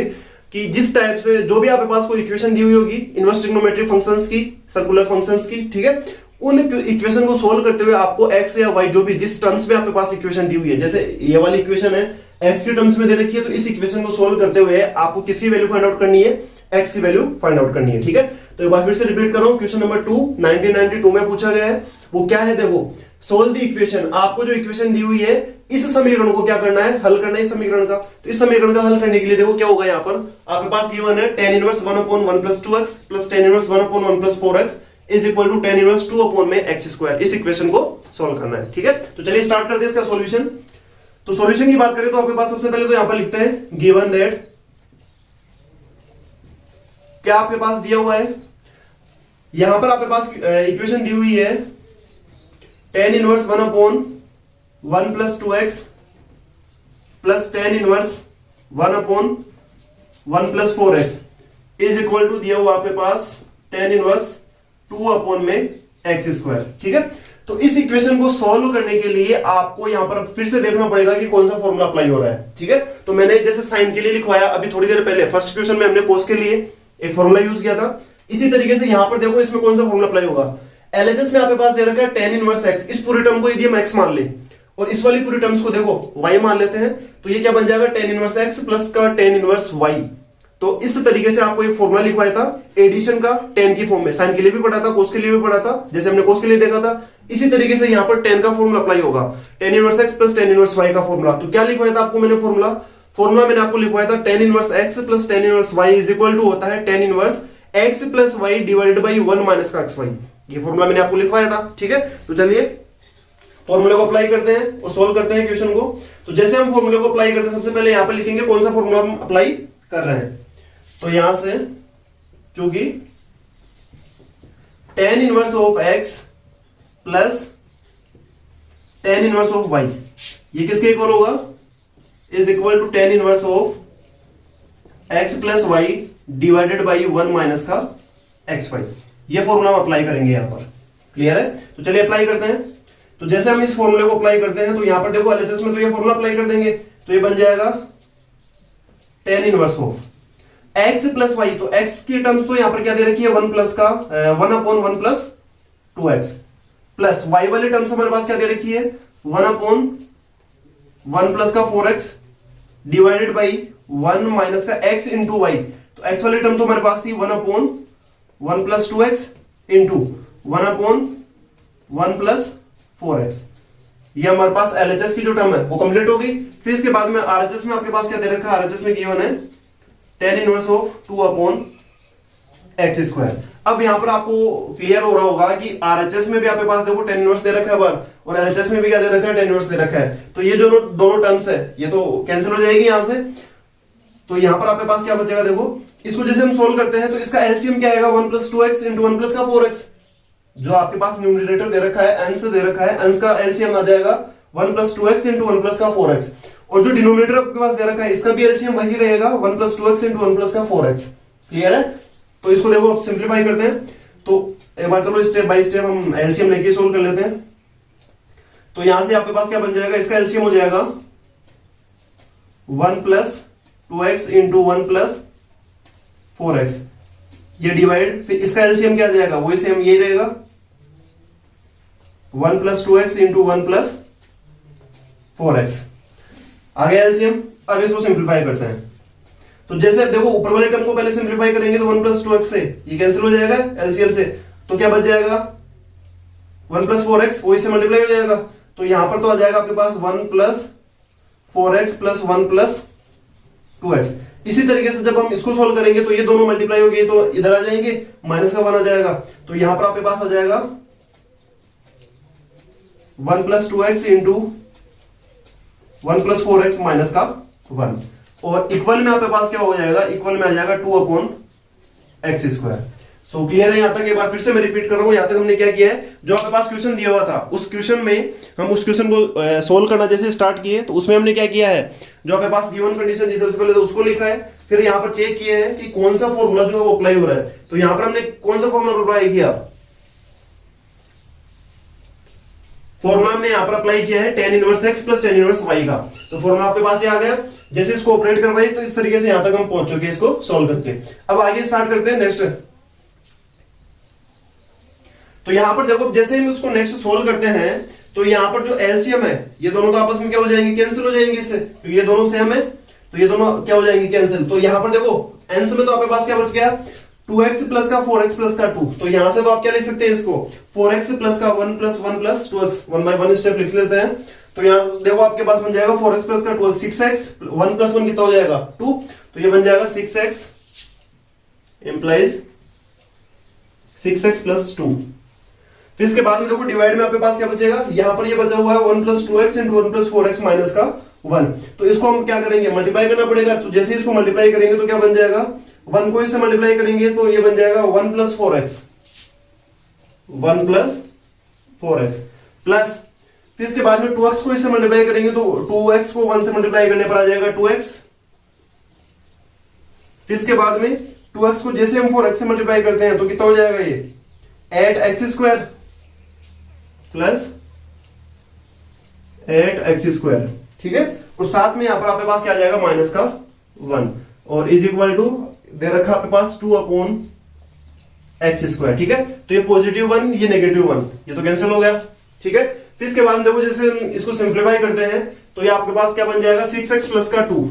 कि जिस टाइप से जो भी आपके पास कोई इक्वेशन दी हुई होगी इनवर्स ट्रिग्नोमेट्रिक फंक्शंस की, सर्कुलर फंक्शंस की, ठीक है, उन इक्वेशन को सोल्व करते हुए आपको x या y जो भी जिस टर्म्स में आपके पास इक्वेशन दी हुई है, जैसे ये वाली इक्वेशन है x के टर्म्स में दे रखी है, तो इस इक्वेशन को सोल्व करते हुए आपको किसकी वैल्यू फाइंड आउट करनी है, x की वैल्यू फाइंड आउट करनी है, ठीक है। तो एक बार फिर से रिपीट कर रहा हूं, क्वेश्चन नंबर 2 1992 में पूछा गया है। वो क्या है, देखो सोल्व द इक्वेशन। आपको जो इक्वेशन दी हुई है इस समीकरण को क्या करना है, हल करना है इस समीकरण का। तो इस समीकरण का हल करने के लिए देखो क्या होगा, यहां पर आपके पास गिवन है tan inverse 1/1 plus 2x plus tan inverse 1/1 plus 4x is equal to tan inverse 2/x²। इस इक्वेशन को सोल्व करना है, ठीक है। तो चलिए स्टार्ट करते हैं इसका सॉल्यूशन। तो सॉल्यूशन की बात करें तो आपके पास सबसे पहले तो यहां पर लिखते हैं गिवन दैट, क्या आपके पास दिया हुआ है, यहां पर आपके पास इक्वेशन दी हुई है tan inverse 1/1 plus 2x plus tan inverse 1/1 plus 4x is equal to दिया हुआ आपके पास tan इनवर्स 2/x², ठीक है। तो इस इक्वेशन को सॉल्व करने के लिए आपको यहां पर फिर से देखना पड़ेगा कि कौन सा फॉर्मूला अप्लाई हो रहा है, ठीक है। तो मैंने जैसे साइन के लिए लिखवाया अभी थोड़ी देर पहले, फर्स्ट क्वेश्चन में हमने कोस के लिए एक फॉर्मूला यूज किया था, इसी तरीके से यहां पर देखो इसमें कौन सा फॉर्मूला अप्लाई होगा। एलएचएस में आपके पास दे रखा है tan इनवर्स x, इस पूरी टर्म को यदि हम x मान ले और इस वाली पूरी टर्म्स को देखो y मान लेते हैं, तो ये क्या बन जाएगा tan इनवर्स x प्लस का tan इनवर्स y। तो इस तरीके से आपको एक फॉर्मूला लिखवाया था एडिशन का tan की फॉर्म में, साइन के लिए भी पढ़ा था, कोस के लिए भी पढ़ा था, जैसे हमने कोस के लिए देखा था। इसी तरीके से यहां पर tan का फॉर्मूला अप्लाई होगा, tan inverse x plus tan inverse y का फॉर्मूला। तो क्या लिखवाया था आपको मैंने फॉर्मूला मैंने आपको लिखवाया था tan inverse x plus tan inverse y is equal to होता है tan inverse x plus y divided by 1 minus का xy। ये फॉर्मूला मैंने आपको लिखवाया था, ठीक है। तो चलिए फॉर्मूले को अप्लाई करते हैं और सोल्व करते हैं क्वेश्चन को। तो जैसे हम फॉर्मूले को अप्लाई करते हैं, सबसे पहले यहां पर लिखेंगे कौन सा फॉर्मूला हम अप्लाई कर रहे हैं। तो यहां से चूंकि tan inverse of x plus tan inverse of y ये किसके इक्वल होगा, is equal to tan inverse of x plus y divided by 1 minus का xy। ये फॉर्मूला हम अप्लाई करेंगे यहां पर, क्लियर है। तो चलिए अप्लाई करते हैं। तो जैसे हम इस फॉर्मूले को अप्लाई करते हैं तो यहां पर देखो एलएचएस में तो ये फॉर्मूला अप्लाई कर देंगे, तो ये बन जाएगा tan inverse of x plus y। तो x की टर्म्स तो यहां पर क्या दे रखी है 1 प्लस का 1/1 प्लस 2x प्लस y वाले टर्म्स हमारे पास क्या दे रखी है 1/1 प्लस का 4x डिवाइडेड बाई 1 माइनस का x इंटू वाई। तो x वाली टर्म तो हमारे पास थी 1/1 plus 2x into 1/1 plus 4x। ये हमारे पास LHS की जो टर्म है वो कंप्लीट हो गई। फिर इसके बाद में RHS में आपके पास क्या दे रखा है, RHS में गिवन है tan इनवर्स ऑफ 2/x²। अब यहां पर आपको क्लियर हो रहा होगा कि RHS में भी आपके पास देखो tan इनवर्स दे रखा है बार, और LHS में भी क्या दे रखा है tan इनवर्स दे रखा है। तो ये जो दोनों टर्म्स है ये तो कैंसिल हो जाएगी यहां से। तो यहां पर आपके पास क्या बचेगा, देखो इसको जैसे हम सोल्व करते हैं तो इसका एलसीएम क्या आएगा 1 प्लस 2x इंटू 1 प्लस का 4x। जो आपके पास न्यूमरेटर दे रखा है अंश दे रखा है, अंश का एलसीएम आ जाएगा 1 प्लस 2x इंटू 1 प्लस का 4x। और जो डिनोमिनेटर आपके पास दे रखा है इसका भी एलसीएम वही रहेगा 1 प्लस 2x इंटू 1 प्लस का 4x। क्लियर है। तो इसको देखो अब सिंप्लीफाई करते हैं। तो एक बार चलो स्टेप बाय स्टेप हम एलसीएम लेके सोल्व कर लेते हैं। तो यहां से आपके पास क्या बन जाएगा, इसका एलसीएम हो जाएगा 1 plus 2x into 1 plus 4x, ये डिवाइड, फिर इसका एलसीएम क्या आ जाएगा, वही सेम यही रहेगा 1 plus 2x into 1 plus 4x। आ गया एलसीएम। अब इसको सिंप्लीफाई करते हैं। तो जैसे अब देखो ऊपर वाले टर्म को पहले सिंप्लीफाई करेंगे तो 1 प्लस 2x से ये कैंसिल हो जाएगा एलसीएम से, तो क्या बच जाएगा 1 प्लस 4x, वही से मल्टीप्लाई हो जाएगा। तो यहां पर तो आ जाएगा आपके पास 1 plus 4x plus 1 plus 2x। इसी तरीके से जब हम इसको सोल्व करेंगे तो ये दोनों मल्टीप्लाई हो गए तो इधर आ जाएंगे, माइनस का 1 आ जाएगा। तो यहां पर आपके पास आ जाएगा 1 plus 2x into 1 plus 4x minus का 1, और इक्वल में आपके पास क्या हो जाएगा, इक्वल में आ जाएगा 2/x²। सो क्लियर है यहां तक। एक बार फिर से मैं रिपीट कर रहा हूं, यहां तक हमने क्या किया है, जो आपके पास क्वेश्चन दिया हुआ था उस क्वेश्चन में हम उस क्वेश्चन को सोल्व करना जैसे स्टार्ट किए तो उसमें हमने क्या किया है, जो आपके पास गिवन कंडीशन थी सबसे पहले तो उसको लिखा है, फिर यहां पर चेक किया है कि कौन सा फॉर्मूला जो है वो अप्लाई हो रहा है। तो यहां पर हमने कौन सा फॉर्मूला अप्लाई किया, फॉर्मूला हमने यहां पर अप्लाई किया है tan inverse x plus tan inverse y का। तो फॉर्मूला आपके पास ये आ गया। जैसे इसको ऑपरेट करवाई तो इस तरीके से यहां तक हम पहुंच चुके हैं इसको सॉल्व करके। अब आगे स्टार्ट करते हैं नेक्स्ट। तो यहां पर देखो जैसे हम इसको नेक्स्ट सोल्व करते हैं तो यहां पर जो एलसीएम है ये दोनों तो आपस में क्या हो जाएंगे, कैंसिल हो जाएंगे इससे, तो ये दोनों सेम है तो ये दोनों क्या हो जाएंगे, कैंसिल। तो यहां पर देखो अंश में तो आपके पास क्या बच गया 2x प्लस का 4x प्लस का 2। तो यहां से तो आप क्या लिख सकते हैं इसको 4x प्लस का 1 plus 1 plus 2x, 1 bye 1 step लिख लेते हैं। तो यहां देखो आपके पास बन जाएगा 4x प्लस का 2x 6x, 1 प्लस 1 कितना हो जाएगा 2, तो ये बन जाएगा 6x इंप्लाइज 6x प्लस 2। फिर इसके बाद में देखो डिवाइड में आपके पास क्या बचेगा, यहां पर ये बचा हुआ है 1 plus 2x into 1 plus 4x minus का 1। तो इसको हम क्या करेंगे, मल्टीप्लाई करना पड़ेगा। तो जैसे इसको मल्टीप्लाई करेंगे तो क्या बन जाएगा, 1 को इससे मल्टीप्लाई करेंगे तो ये बन जाएगा 1 plus 4x, 1 plus 4x plus, फिर इसके बाद में 2x को इससे मल्टीप्लाई करेंगे तो 2x को 1 से मल्टीप्लाई करने पर आ जाएगा 2x। फिर इसके बाद में 2x को जैसे हम 4x से मल्टीप्लाई करते हैं तो कितना हो जाएगा ये 8x² प्लस 8x²। ठीक है। और साथ में यहां पर आपके पास क्या आ जाएगा माइनस का 1, और इज इक्वल टू दे रखा आपके पास 2/x²। ठीक है। तो ये पॉजिटिव 1 ये नेगेटिव 1, ये तो कैंसिल हो गया। ठीक है। फिर इसके बाद देखो जैसे हम इसको सिंप्लीफाई करते हैं तो ये आपके पास क्या बन जाएगा 6x प्लस का 2,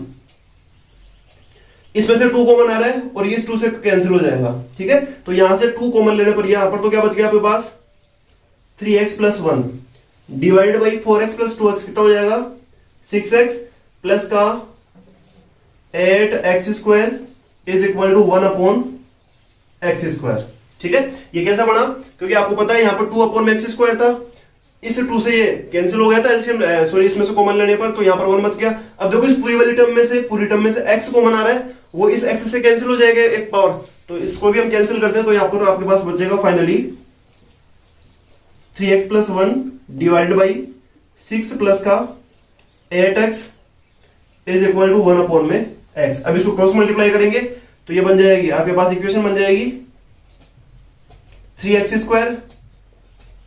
इसमें से 2 कॉमन आ रहा है और इस 2 से कैंसिल हो जाएगा। ठीक है। तो यहां से 2 कॉमन लेने पर यहां पर तो क्या बच गया आपके पास 3x plus 1 divide by 4x plus 2x कितना हो जाएगा 6x प्लस का 8x² is equal to 1/x²। ठीक है। ये कैसा बना, क्योंकि आपको पता है यहां पर 2/x² था, इस 2 से ये कैंसिल हो गया था एलसीएम, सॉरी इसमें से कॉमन लेने पर, तो यहां पर 1 बच गया। अब देखो इस पूरी वाली टर्म में से x कॉमन आ रहा है, वो इस x से कैंसिल हो जाएगा एक पावर, तो इसको भी हम कैंसिल करते हैं। तो यहां पर आपके पास बचेगा finally 3x plus 1 divided by 6 plus का 8x is equal to 1/x। अब इसको क्रॉस मल्टीप्लाई करेंगे तो ये बन जाएगी आपके पास इक्वेशन बन जाएगी 3x²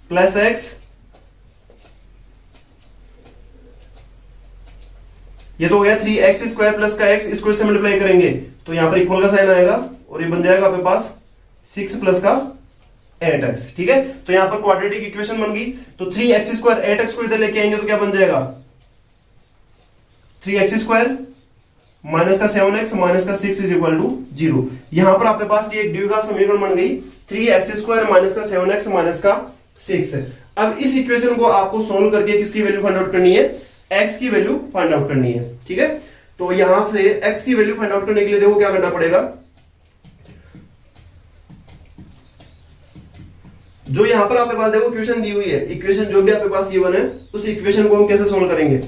प्लस x, ये तो हो गया 3x² प्लस का x, इसको इससे मल्टीप्लाई करेंगे तो यहां पर इक्वल का साइन आएगा और ये बन जाएगा आपके पास 6 प्लस का 8x। ठीक है, तो यहां पर क्वाड्रेटिक इक्वेशन बन गई। तो 3x स्क्वायर 8x को इधर लेके आएंगे तो क्या बन जाएगा 3x स्क्वायर माइनस का 7x माइनस का 6 इज इक्वल टू 0। यहां पर आपके पास ये एक द्विघात समीकरण बन गई 3x स्क्वायर माइनस का 7x माइनस का 6 है। अब इस इक्वेशन को आपको सोल्व करके किसकी वैल्यू फाइंड आउट करनी है, x की वैल्यू फाइंड आउट करनी है। ठीक है, तो यहां से x की वैल्यू फाइंड आउट करने के लिए देखो क्या करना पड़ेगा, जो यहां पर आपके पास देखो इक्वेशन दी हुई है, इक्वेशन जो भी आपके पास गिवन है उस इक्वेशन को हम कैसे सोल्व करेंगे।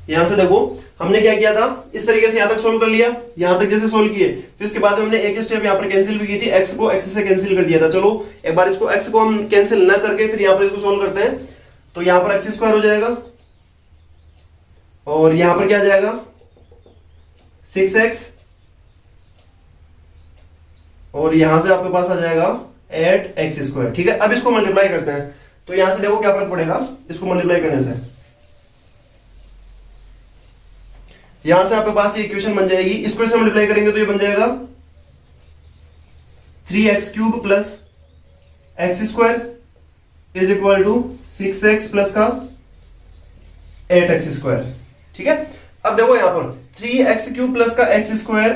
यहां से देखो हमने क्या किया था, इस तरीके से यहां तक सोल्व कर लिया, यहां तक जैसे सोल्व किए, फिर इसके बाद हमने एक स्टेप यहां पर कैंसिल भी की थी, x को x से कैंसिल कर दिया था। चलो एक बार इसको x को हम कैंसिल ना करके फिर यहां पर इसको सोल्व करते हैं। तो यहां पर x स्क्वायर हो जाएगा और यहां पर क्या आ जाएगा 6x और यहां से आपके पास आ जाएगा 8x स्क्वायर। ठीक है, अब इसको मल्टीप्लाई करते हैं तो यहां से देखो क्या फर्क पड़ेगा इसको मल्टीप्लाई करने से। यहां से आपके पास ये इक्वेशन बन जाएगी, इसको से मल्टीप्लाई करेंगे तो ये बन जाएगा 3x cube plus x square is equal to 6x plus का 8x स्क्वायर। ठीक है, अब देखो यहां पर 3x क्यूब प्लस का x स्क्वायर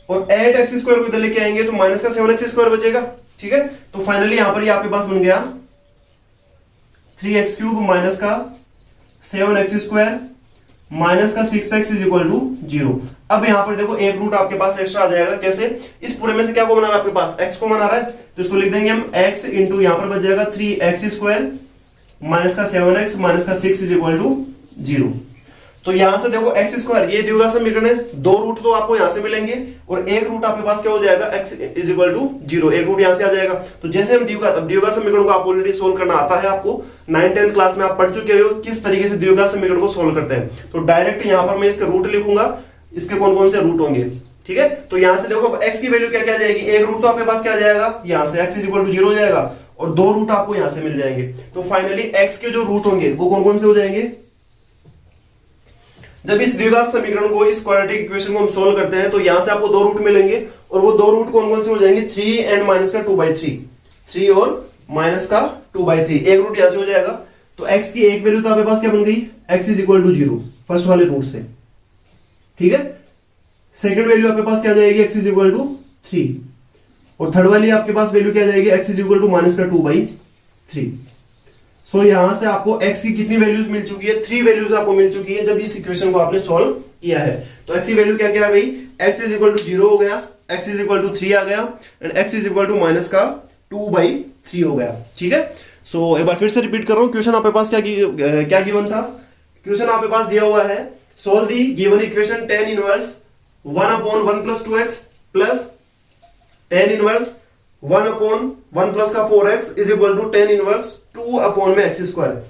और 8x स्क्वायर को इधर लेके आएंगे तो माइनस का 7x स्क्वायर बचेगा। ठीक है, तो फाइनली यहां पर ये आपके पास बन गया 3x क्यूब माइनस का 7x स्क्वायर माइनस का 6x इज इक्वल टू 0। अब यहां पर देखो एक रूट आपके पास एक्स्ट्रा आ जाएगा, कैसे, इस पूरे में से क्या को बना रहा है आपके पास x को बना रहा है, तो इसको लिख देंगे हम x इंटू यहां पर बच जाएगा 3x स्क्वायर माइनस का 7x माइनस का 6 इज इक्वल टू 0। तो यहां से देखो x स्क्वायर ये द्विघात समीकरण है, दो रूट तो आपको यहां से मिलेंगे और एक रूट आपके पास क्या हो जाएगा x इज इक्वल टू 0, एक रूट यहां से आ जाएगा। तो जैसे हम द्विघात समीकरण को आप ऑलरेडी सोल्व करना आता है, आपको 9th-10th क्लास में आप पढ़ चुके हो किस तरीके से द्विघात समीकरण को सोल्व करते हैं। तो डायरेक्ट यहां पर मैं इसके रूट लिखूंगा, इसके कौन कौन से रूट होंगे। ठीक है, तो यहां से देखो x की वैल्यू क्या क्या जाएगी, एक रूट तो आपके पास क्या जाएगा यहां से x इज इक्वल टू 0 हो जाएगा और दो रूट आपको यहां से मिल जाएंगे। तो फाइनली x के जो रूट होंगे वो कौन कौन से हो जाएंगे। जब इस द्विघात समीकरण को, इस क्वाड्रेटिक इक्वेशन को हम सोल्व करते हैं तो यहां से आपको दो रूट मिलेंगे और वो दो रूट कौन कौन से हो जाएंगे 3 एंड माइनस का 2/3, 3 और माइनस का 2/3, एक रूट यहां से हो जाएगा। तो x की एक वैल्यू तो आपके पास क्या बन गई x is equal to 0 first वाले रूट से। ठीक है, सेकंड वैल्यू आपके पास क्या जाएगी x इज इक्वल टू 3 और थर्ड वाली आपके पास वैल्यू क्या जाएगी x is equal to minus का 2/3। सो यहां से आपको x की कितनी वैल्यूज मिल चुकी है, 3 वैल्यूज आपको मिल चुकी है जब इस इक्वेशन को आपने सॉल्व किया है। तो x की वैल्यू क्या क्या आ गई, x इज इक्वल टू 0 हो गया, x इज इक्वल टू 3 आ गया and x is equal to minus का 2/3 हो गया। ठीक है, सो एक बार फिर से रिपीट कर रहा हूं, क्वेश्चन आपके पास क्या गिवन था, क्वेश्चन आपके पास दिया हुआ है solve the given equation tan inverse 1/1 plus 2x plus tan inverse 1/1 plus का 4x is equal to tan inverse 2 में x स्क्वायर।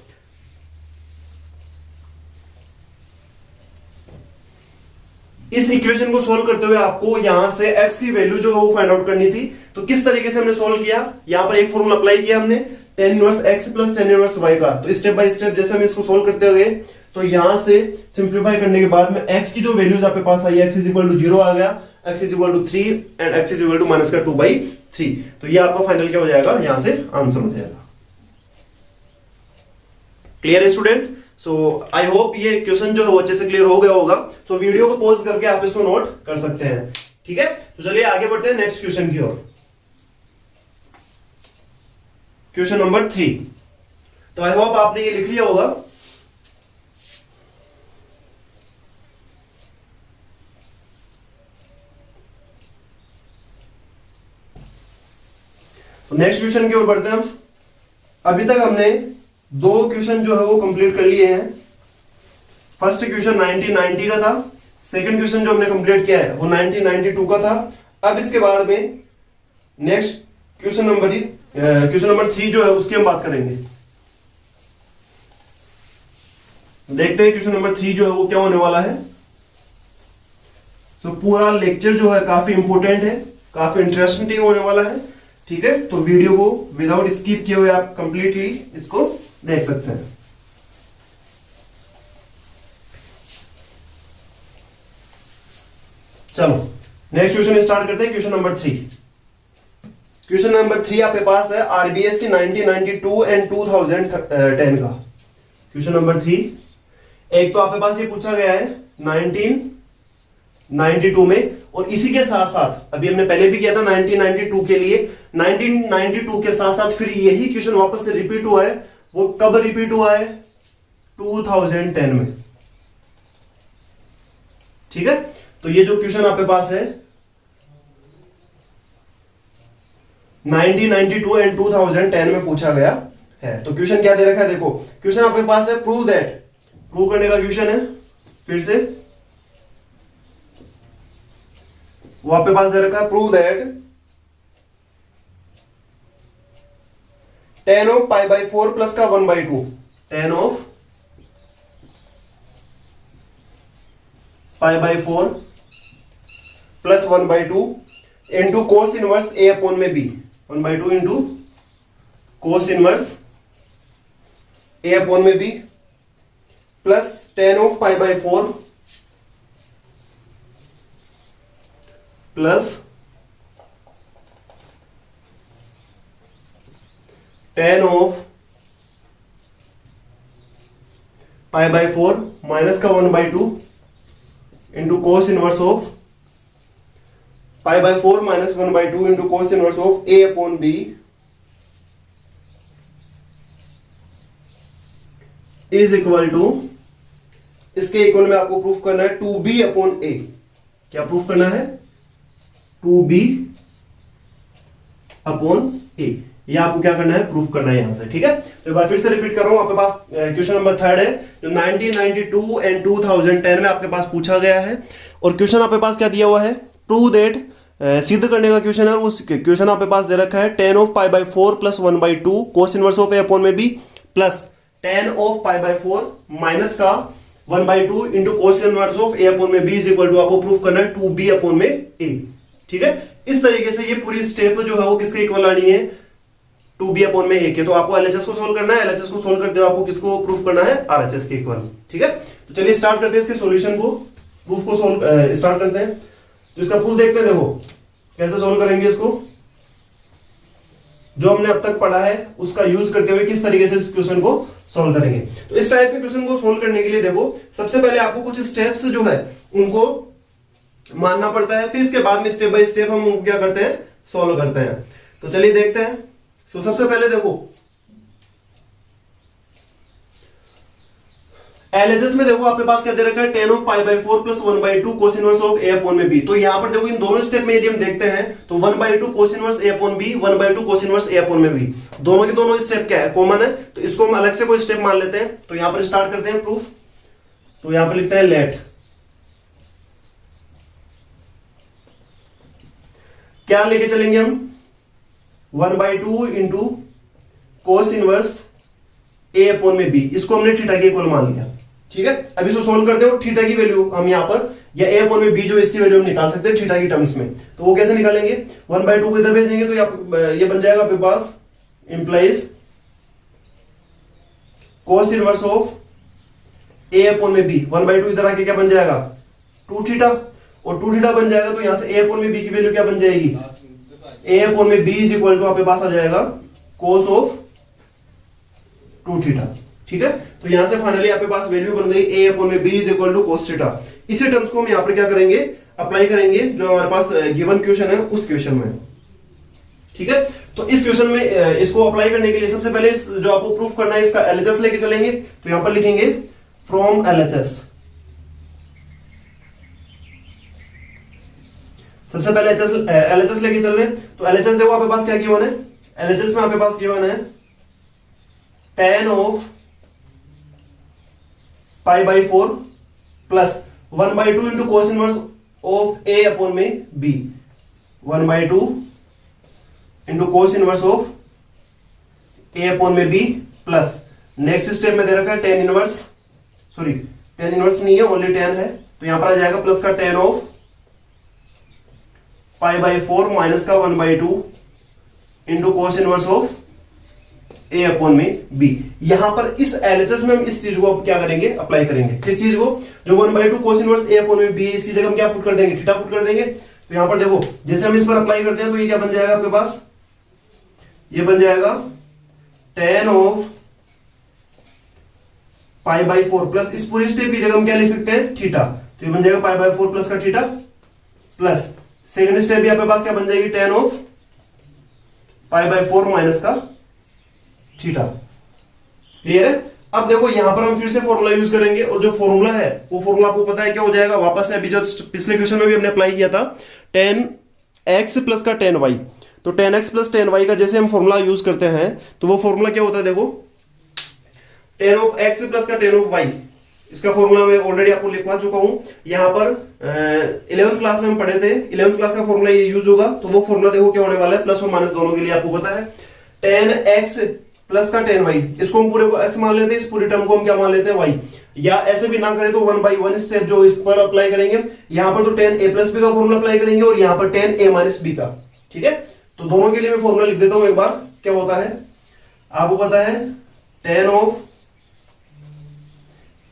इस इक्वेशन को सोल्व करते हुए आपको यहां से x की वैल्यू जो है वो फाइंड आउट करनी थी। तो किस तरीके से हमने सोल्व किया, यहां पर एक फॉर्मूला अप्लाई किया हमने tan inverse x plus tan inverse y का। तो स्टेप बाय स्टेप जैसे हम इसको सोल्व करते गए तो यहां से सिंप्लीफाई करने के बाद में x की जो वैल्यूज आपके पास आई, x इज इक्वल टू 0 आ गया, x is equal to 3 and x is equal to minus का 2/3। तो ये आपका फाइनल क्या हो जाएगा, यहां से आंसर हो जाएगा। क्लियर है स्टूडेंट्स? सो आई होप ये क्वेश्चन जो है वो अच्छे से क्लियर हो गया होगा। सो वीडियो को पॉज करके आप इसको नोट कर सकते हैं। ठीक है, तो चलिए आगे बढ़ते हैं नेक्स्ट क्वेश्चन की ओर। Question number 3। तो आई होप आपने ये लिख लिया होगा। तो नेक्स्ट क्वेश्चन की ओर बढ़ते हैं हम। अभी तक हमने दो क्वेश्चन जो है वो कंप्लीट कर लिए हैं। फर्स्ट क्वेश्चन 1990 का था, सेकंड क्वेश्चन जो हमने कंप्लीट किया है वो 1992 का था। अब इसके बाद में नेक्स्ट क्वेश्चन नंबर 3 जो है उसकी हम बात करेंगे। देखते हैं क्वेश्चन नंबर 3 जो है वो क्या होने वाला है। तो पूरा लेक्चर जो है काफी इंपॉर्टेंट है, काफी इंटरेस्टिंग होने वाला है। ठीक है, तो वीडियो को विदाउट स्किप किए हुए आप कंप्लीटली इसको देख सकते हैं। चलो नेक्स्ट क्वेश्चन स्टार्ट करते हैं। Question number 3। क्वेश्चन नंबर 3 आपके पास है आरबीएससी 1992 एंड 2010 का। क्वेश्चन नंबर 3, एक तो आपके पास ये पूछा गया है 1992 में, और इसी के साथ साथ अभी हमने पहले भी किया था 1992 के लिए, 1992 के साथ साथ फिर यही क्वेश्चन वापस से रिपीट हुआ है। वो कब रिपीट हुआ है? 2010 में। ठीक है, तो ये जो क्वेश्चन आपके पास है 1992 एंड 2010 में पूछा गया है। तो क्वेश्चन क्या दे रखा है? देखो क्वेश्चन आपके पास है प्रूव दैट, प्रूव करने का क्वेश्चन है। फिर से वो आपके पास दे रखा है prove that tan of pi by 4 plus का 1/2, tan of pi by 4 plus 1/2 into cos inverse A upon में B, 1/2 into cos inverse A upon में B plus tan of pi by 4 plus tan of pi by 4 minus का 1/2 into cos inverse of pi by 4 minus 1/2 into cos inverse of A upon B is equal to, इसके equal में आपको proof करना है 2b upon ए। क्या proof करना है? 2b upon ए। ये आपको क्या करना है? प्रूफ करना है यहां से। ठीक है, तो एक बार फिर से रिपीट कर रहा हूं। आपके पास क्वेश्चन नंबर 3 है जो 1992 एंड 2010 में आपके पास पूछा गया है, और क्वेश्चन आपके पास क्या दिया हुआ है? प्रूव दैट, सिद्ध करने का क्वेश्चन है। उस क्वेश्चन आपके पास दे रखा है tan of pi by 4 plus 1/2 cos inverse of A upon में B plus tan of pi by 4 minus का 1/2 into cos inverse of A upon में बी इज इक्वल टू, आपको प्रूफ करना है 2b अपॉन में a। ठीक है, इस तरीके से ये पूरी स्टेप जो है वो किसके इक्वल आनी है? 2b अपॉन में a के। तो आपको LHS को सोल्व करना है, LHS को सोल्व करते हुए आपको किसको प्रूफ करना है? RHS के इक्वल। ठीक है, तो चलिए स्टार्ट करते हैं इसके सॉल्यूशन को, प्रूफ को सोल्व स्टार्ट करते हैं। तो इसका प्रूफ देखते हैं। देखो कैसे सोल्व करेंगे इसको, जो हमने अब तक पढ़ा है उसका यूज करते हुए किस तरीके से इस क्वेश्चन को सोल्व करेंगे। तो इस टाइप के क्वेश्चन को सोल्व करने के लिए देखो सबसे पहले आपको कुछ स्टेप्स जो है उनको मानना पड़ता है, फिर इसके बाद में स्टेप बाय स्टेप हम उनको क्या करते हैं? सोल्व करते हैं। तो चलिए देखते हैं। तो सबसे पहले देखो LHS में देखो आपके पास क्या दे रखा है? tan of pi by 4 plus 1/2 cos inverse of A upon में बी। तो यहां पर देखो इन दोनों स्टेप में यदि हम देखते हैं तो 1/2 cos inverse A upon B, 1/2 cos inverse A upon में बी, दोनों के दोनों स्टेप क्या है? कॉमन है। तो इसको हम अलग से कोई स्टेप मान लेते हैं। तो यहां पर स्टार्ट करते हैं प्रूफ। तो यहां पर लिखते हैं लेट, क्या लेके चलेंगे हम? 1/2 into cos inverse A upon में बी, इसको हमने थीटा के इक्वल मान लिया। ठीक है, अब इसको सोल्व करते हो, थीटा की वैल्यू हम यहां पर, या ए अपॉन में बी जो इसकी वैल्यू हम निकाल सकते हैं थीटा की टर्म्स में। तो वो कैसे निकालेंगे? 1/2 को इधर भेजेंगे तो ये बन जाएगा आपके पास implies cos inverse of A upon में बी। 1/2 इधर आके क्या बन जाएगा? 2 थीटा, और 2 थीटा बन जाएगा तो यहां से ए अपॉन में बी की वैल्यू क्या बन जाएगी? ए अपॉन में बी इज इक्वल टू आपके पास आ जाएगा कोस ऑफ 2 थीटा। ठीक है, तो यहां से फाइनली आपके पास वैल्यू बन गई ए अपॉन में B is equal to cos theta. इसी टर्म्स को हम यहां पर क्या करेंगे? अप्लाई करेंगे जो हमारे पास गिवन क्वेश्चन है उस क्वेश्चन में। ठीक है, तो इस क्वेश्चन में इसको अप्लाई करने के लिए सबसे पहले जो आपको प्रूफ करना है इसका LHS लेके चलेंगे। तो यहां पर लिखेंगे फ्रॉम LHS। सबसे पहले LHS लेके चल रहे हैं। तो LHS देखो आपके पास क्या गिवन है? LHS में आपके पास गिवन है tan of pi by 4 plus 1/2 into cos inverse of A upon में B, 1/2 into cos inverse of A upon में बी प्लस नेक्स्ट स्टेप में दे रखा है tan inverse, sorry tan inverse नहीं है, ओनली tan है। तो यहां पर आ जाएगा प्लस का tan of pi by 4 minus का 1/2 into cos inverse of A upon में बी। यहां पर इस एलएचएस में हम इस चीज को क्या करेंगे, अप्लाई करेंगे। किस चीज को, जो 1/2 कोस इनवर्स ए अपॉन में बी है, इसकी जगह हम क्या पुट कर देंगे, थीटा पुट कर देंगे। तो यहां पर देखो जैसे हम इस पर अप्लाई करते हैं तो ये क्या बन जाएगा आपके पास, ये बन जाएगा tan ऑफ π/4 प्लस इस पूरी स्टेप की जगह हम क्या लिख सकते हैं, थीटा। तो ये बन जाएगा π/4 प्लस का थीटा प्लस सेकंड स्टेप भी आपके पास क्या बन जाएगी, tan ऑफ π/4 माइनस का थीटा। क्लियर है। अब देखो यहां पर हम फिर से फॉर्मूला यूज करेंगे और जो फॉर्मूला है वो फॉर्मूला आपको पता है क्या हो जाएगा, वापस से अभी जो पिछले क्वेश्चन में भी हमने अप्लाई किया था, tan x प्लस का tan y। तो tan x plus tan y का जैसे हम फॉर्मूला यूज करते हैं तो वो फॉर्मूला क्या होता है, देखो tan ऑफ x प्लस का tan ऑफ y, इसका फॉर्मूला मैं ऑलरेडी आपको लिखवा चुका हूं। यहां पर 11th क्लास में हम पढ़े थे, 11th क्लास का फॉर्मूला ये यूज होगा। तो वो फॉर्मूला देखो क्या होने वाला है, प्लस और माइनस दोनों के लिए आपको पता है। tan x प्लस का tan y, इसको हम पूरे को x मान लेते हैं, इस पूरी टर्म को हम क्या मान लेते हैं, y। या ऐसे भी ना करें तो 1/1 स्टेप जो इस पर अप्लाई करेंगे, यहां पर तो tan a प्लस b का फॉर्मूला अप्लाई करेंगे और यहां पर tan a माइनस b का। ठीक है, तो दोनों के लिए मैं फॉर्मूला लिख देता हूं एक बार। क्या होता है आपको पता है, tan of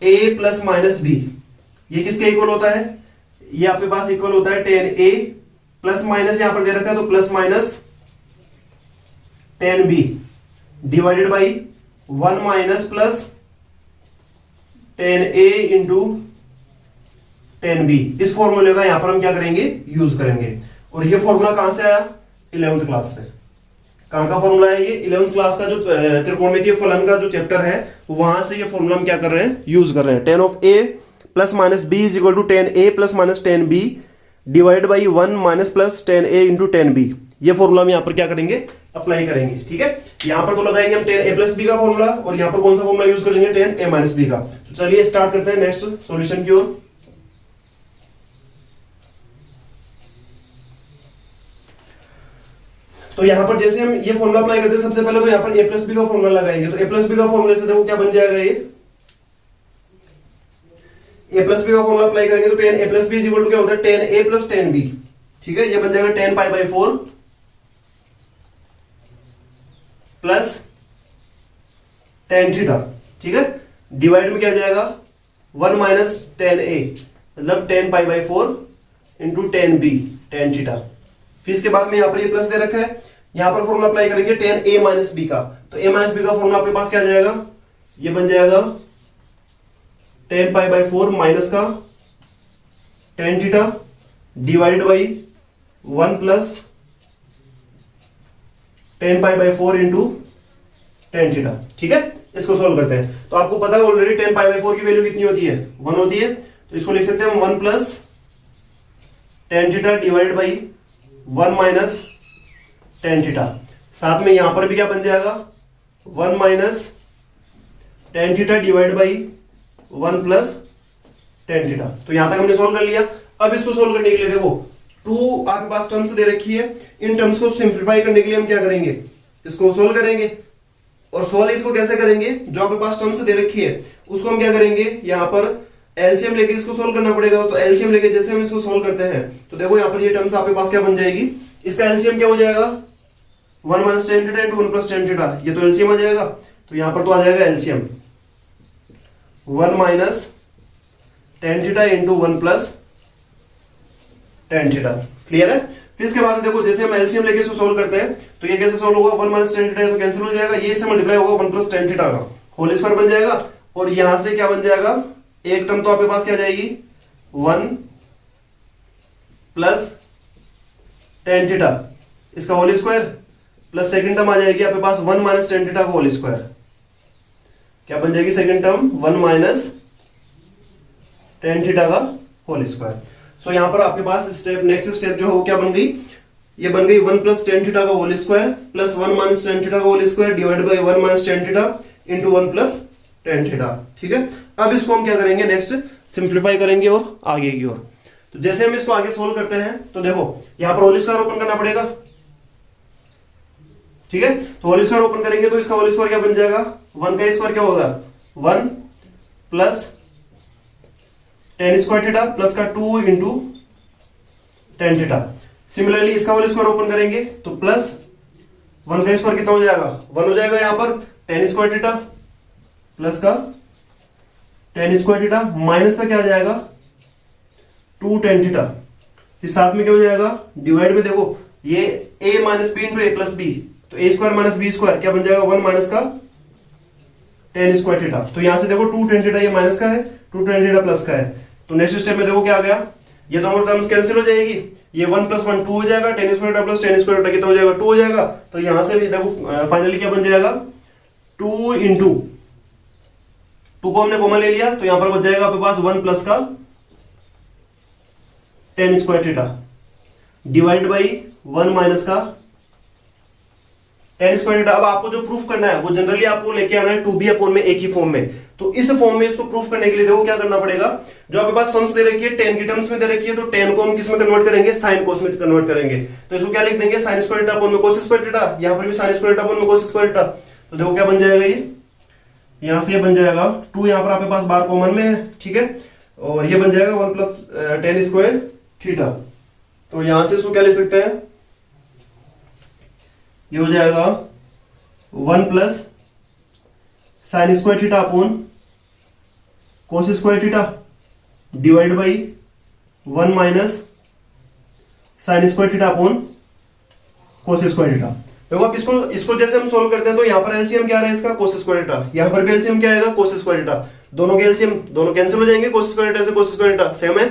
a plus minus b, ये किसके इक्वल होता है, ये आपके पास इक्वल होता है tan a प्लस माइनस यहां पर दे रखा है तो plus minus tan b divided by 1 minus plus tan a into tan b। इस फॉर्मूले का यहां पर हम क्या करेंगे, यूज करेंगे। और ये फॉर्मूला कहां से आया, 11th क्लास से। कहां का फॉर्मूला है ये, 11th क्लास का जो त्रिकोणमितीय फलन का जो चैप्टर है वहां से ये फॉर्मूला हम क्या कर रहे हैं, यूज कर रहे हैं। tan of a plus minus b is equal to tan a plus minus tan b divide by 1 minus plus tan a into tan b। ये फॉर्मूला हम यहां पर क्या करेंगे, अप्लाई करेंगे। ठीक है, यहां पर तो लगाएंगे हम tan a प्लस b का फॉर्मूला और यहां पर कौन सा फॉर्मूला यूज करेंगे, tan a माइनस b का। तो चलिए स्टार्ट करते हैं नेक्स्ट सॉल्यूशन की ओर। तो यहां पर जैसे हम ये फॉर्मूला अप्लाई करते हैं, सबसे पहले तो यहां पर a प्लस b का फॉर्मूला लगाएंगे। तो a प्लस b का फॉर्मूले से देखो क्या बन जाएगा, ये a प्लस b का फॉर्मूला अप्लाई करेंगे तो tan a plus b is equal to क्या होता है, tan a plus tan b। ठीक है, ये बन जाएगा tan π/4 प्लस tan थीटा। ठीक है, डिवाइड में क्या जाएगा, 1 माइनस tan a मतलब tan π/4 into tan b tan theta. फिर इसके बाद में यहां पर ये प्लस दे रखा है, यहां पर फॉर्मूला अप्लाई करेंगे tan a माइनस b का। तो a माइनस b का फॉर्मूला आपके पास क्या जाएगा, ये बन जाएगा tan π/4 माइनस का tan theta divided by 1 plus tan π/4 into tan theta. ठीक है, इसको सोल्व करते हैं। तो आपको पता है ऑलरेडी tan π/4 की वैल्यू कितनी होती है, 1 होती है। तो इसको लिख सकते हैं हम 1 plus tan theta divided by 1 minus tan theta. साथ में यहां पर भी क्या बन जाएगा, 1 minus tan theta divide by 1 plus tan theta. तो यहां तक हमने सोल्व कर लिया। अब इसको सोल्व करने के लिए देखो 2 आपके पास टर्म्स दे रखी है, इन टर्म्स को सिंप्लीफाई करने के लिए हम क्या करेंगे, इसको सोल्व करेंगे। और सोल्व इसको कैसे करेंगे, जो आपके पास टर्म्स दे रखी है उसको हम क्या करेंगे, यहां पर एलसीएम लेके इसको सोल्व करना पड़ेगा। तो एलसीएम लेके जैसे हम इसको सोल्व करते हैं तो देखो यहां पर ये टर्म्स आपके पास क्या बन जाएगी, इसका एलसीएम क्या हो जाएगा, 1 minus tan theta into 1 plus tan theta. ये तो एलसीएम आ जाएगा। तो यहां पर तो आ जाएगा LCM 1 minus tan theta into 1 plus tan theta. Clear है। फिर इसके बाद देखो जैसे हम एलसीएम लेके इसको सोल्व करते हैं तो ये कैसे सोल्व होगा, 1 माइनस tan थीटा तो कैंसिल हो जाएगा, ये इससे मल्टीप्लाई होगा 1 प्लस tan थीटा का होल स्क्वायर बन जाएगा। और यहां से क्या बन जाएगा, एक टर्म तो आपके पास क्या जाएगी 1 प्लस tan थीटा इसका whole square plus second term आ जाएगी आपके पास 1 माइनस tan थीटा का होल स्क्वायर। क्या बन जाएगी second term, 1 minus tan theta का होल स्क्वायर। सो यहां पर आपके पास स्टेप नेक्स्ट स्टेप जो है वो क्या बन गई, ये बन गई 1 प्लस tan थीटा का whole square plus 1 minus tan theta का whole square divide by 1 minus tan theta into 1 plus tan theta. ठीक है, अब इसको हम क्या करेंगे, नेक्स्ट सिंप्लीफाई करेंगे और आगे की ओर। तो जैसे हम इसको आगे सोल्व करते हैं तो देखो यहां पर होल स्क्वायर ओपन करना पड़ेगा। ठीक है, तो होल स्क्वायर ओपन करेंगे तो इसका होल स्क्वायर क्या बन जाएगा, 1 का स्क्वायर क्या होगा 1 plus tan square theta plus का 2 इंटू tan थीटा। सिमिलरली इसका होल स्क्वायर ओपन करेंगे तो प्लस 1 का स्क्वायर कितना हो जाएगा, 1 हो जाएगा। यहां पर टेन स्क्वायर थीटा प्लस का टेन स्क्वायर थीटा माइनस का क्या आ जाएगा 2 टेन थीटा, फिर साथ में क्या हो जाएगा डिवाइड में देखो ये a minus B into A plus B, तो A square minus B square क्या बन जाएगा 1 माइनस का टेन स्क्वायर थीटा। तो यहां से देखो 2 टेन थीटा ये माइनस का है, 2 टेन थीटा प्लस का है। तो नेक्स्ट स्टेप में देखो क्या आ गया, ये दोनों टर्म्स कैंसिल हो जाएगी, ये 1 प्लस 1 2 हो जाएगा, ten square theta plus ten square theta कितना हो जाएगा 2 हो जाएगा। तो यहां से भी देखो फाइनली क्या बन जाएगा 2 इंटू 2 को हमने कॉमन ले लिया, तो यहां पर बच जाएगा आपके पास 1 प्लस का ten square theta divide by 1 minus का टेन स्क्वायर थीटा। अब आपको जो प्रूफ करना है वो जनरली आपको लेके आना है 2b अपॉन में a की फॉर्म में। तो इस फॉर्म में इसको प्रूफ करने के लिए देखो क्या करना पड़ेगा, जो आपके पास टर्म्स दे रखी है tan की टर्म्स में दे रखी है, तो tan को हम किस में कन्वर्ट करेंगे sin cos में कन्वर्ट करेंगे। तो इसको क्या लिख देंगे sin स्क्वायर थीटा अपॉन में cos स्क्वायर थीटा, यहां पर भी sin स्क्वायर थीटा अपॉन में cos स्क्वायर थीटा। तो देखो क्या बन जाएगा, ये यहां से ये बन जाएगा 2, यहां पर आपके पास बार कॉमन में है, ठीक है, और ये बन जाएगा 1 प्लस टेन स्क्वायर थीटा। तो यहां से इसको क्या लिख सकते हैं, ये हो जाएगा 1 plus sine square theta upon cos square theta divide by 1 minus sine square theta upon cos square theta. देखो अब इसको जैसे हम सोल्व करते हैं तो यहां पर एलसीएम क्या आ रहा है इसका कोस स्क्वायर थीटा, यहां पर भी एलसीएम क्या आएगा कोस स्क्वायर थीटा, दोनों के एलसीएम दोनों कैंसिल हो जाएंगे, कोस स्क्वायर थीटा से कोस स्क्वायर थीटा सेम है।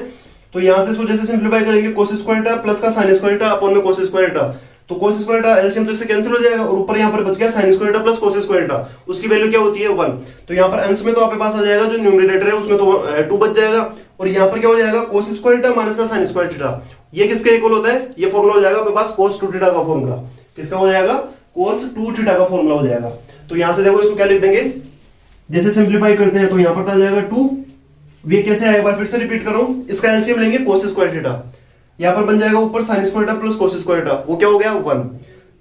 तो यहां से इसको जैसे सिंपलीफाई करेंगे कोस स्क्वायर थीटा प्लस का साइन स्क्वायर थीटा अपॉन में कोस स्क्वायर थीटा, तो कोस स्क्वायर थीटा एलसीएम तो इससे कैंसिल हो जाएगा और ऊपर यहां पर बच गया sine square theta plus cos square theta, उसकी वैल्यू क्या होती है 1। तो यहां पर अंश में तो आपके पास आ जाएगा जो न्यूमरेटर है उसमें तो 2 बच जाएगा, और यहां पर क्या हो जाएगा कोस स्क्वायर थीटा माइनस का साइन स्क्वायर थीटा, ये किसके इक्वल होता है, ये फॉर्मूला हो जाएगा आपके पास cos 2 थीटा का फॉर्मूला, किसका हो जाएगा cos 2 थीटा का फॉर्मूला हो जाएगा। तो यहां से देखो इसको क्या लिख देंगे, जैसे सिंपलीफाई करते हैं तो यहां पर आ जाएगा 2, ये कैसे आएगा एक बार फिर से रिपीट करो, इसका एलसीएम लेंगे cos स्क्वायर थीटा, यहां पर बन जाएगा ऊपर sin square theta plus cos square theta, वो क्या हो गया 1,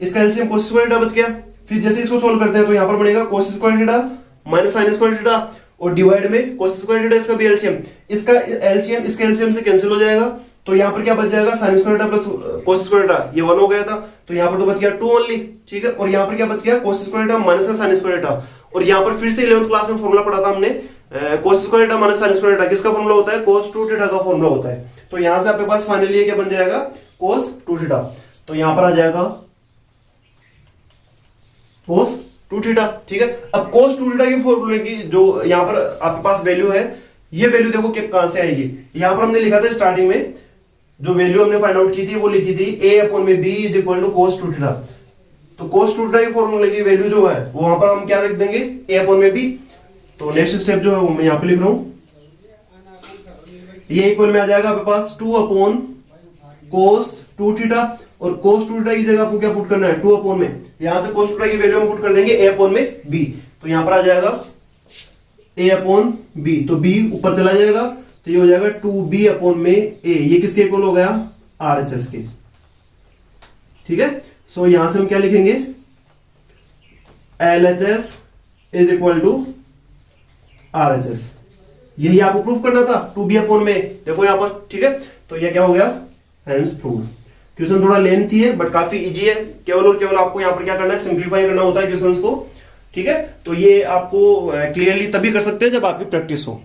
इसका एलसीएम cos स्क्वायर थीटा बच गया। फिर जैसे इसको सोल्व करते हैं तो यहां पर बनेगा cos square theta minus sin square theta और डिवाइड में cos स्क्वायर थीटा, इसका भी एलसीएम, इसका एलसीएम इसके एलसीएम से कैंसिल हो जाएगा, तो यहां पर क्या बच जाएगा sin square theta plus cos square theta, ये 1 हो गया था, तो यहां पर तो बच गया 2 ओनली, ठीक है, और यहां पर क्या बच गया cos स्क्वायर थीटा माइनस का sin स्क्वायर थीटा, और यहां पर फिर से 11th क्लास में फॉर्मूला पढ़ा था हमने cos square theta minus sin square theta, किसका फॉर्मूला होता है cos 2 थीटा का फॉर्मूला होता है। तो यहां से आपके पास फाइनली क्या बन जाएगा cos 2 थीटा, तो यहां पर आ जाएगा cos 2 थीटा, ठीक है। अब cos 2 थीटा के फॉर्मूले की जो यहां पर आपके पास वैल्यू है, ये वैल्यू देखो कहां से आएगी, यहां पर हमने लिखा था स्टार्टिंग में जो वैल्यू हमने फाइंड आउट की थी वो लिखी थी a अपॉन में b is equal to cos 2 theta. तो cos 2 थीटा के फॉर्मूले की वैल्यू जो है वो वहां पर हम क्या लिख देंगे a अपॉन में b। तो नेक्स्ट स्टेप जो है वो मैं यहां पे लिख रहा हूं, ये इक्वल में आ जाएगा आपके पास 2 अपॉन cos 2 थीटा, और cos 2 थीटा की जगह आपको क्या पुट करना है 2 अपॉन में, यहां से cos 2 थीटा की वैल्यू हम पुट कर देंगे a अपॉन में b, तो यहां पर आ जाएगा a अपॉन b, तो b ऊपर चला जाएगा तो ये हो जाएगा 2b अपॉन में a, ये किसके इक्वल हो गया RHS के, ठीक है। सो यहां से हम क्या लिखेंगे LHS is equal to RHS, यही आपको प्रूफ करना था 2b अपॉन में, देखो यहां पर, ठीक है। तो ये क्या हो गया हेंस प्रूफ। क्वेश्चन थोड़ा लेंथी है बट काफी इजी है, केवल और केवल आपको यहां पर क्या करना है सिंप्लीफाई करना होता है क्वेश्चंस को, ठीक है। तो ये आपको क्लियरली तभी कर सकते हैं जब आपकी प्रैक्टिस हो,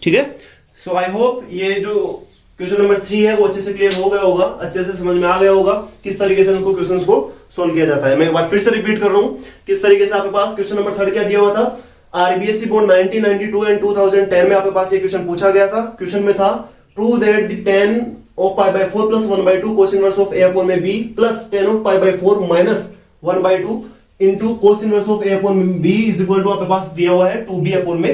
ठीक है। सो आई होप ये जो क्वेश्चन नंबर 3 है वो अच्छे से क्लियर हो गया होगा, अच्छे से समझ में आ गया होगा किस तरीके से इनको क्वेश्चंस को सोल्व किया जाता है। मैं एक बार फिर से रिपीट कर रहा हूं किस तरीके से आपके पास क्वेश्चन नंबर 3 क्या दिया हुआ था, आरबीएससी बोर्ड 1992 एंड 2010 में आपके पास ये क्वेश्चन पूछा गया था। क्वेश्चन में था prove that the tan of pi by 4 plus 1 by 2 cos inverse of a upon में b plus tan of pi by 4 minus 1 by 2 into cos inverse of a upon b is equal to आपके पास दिया हुआ है 2b upon में,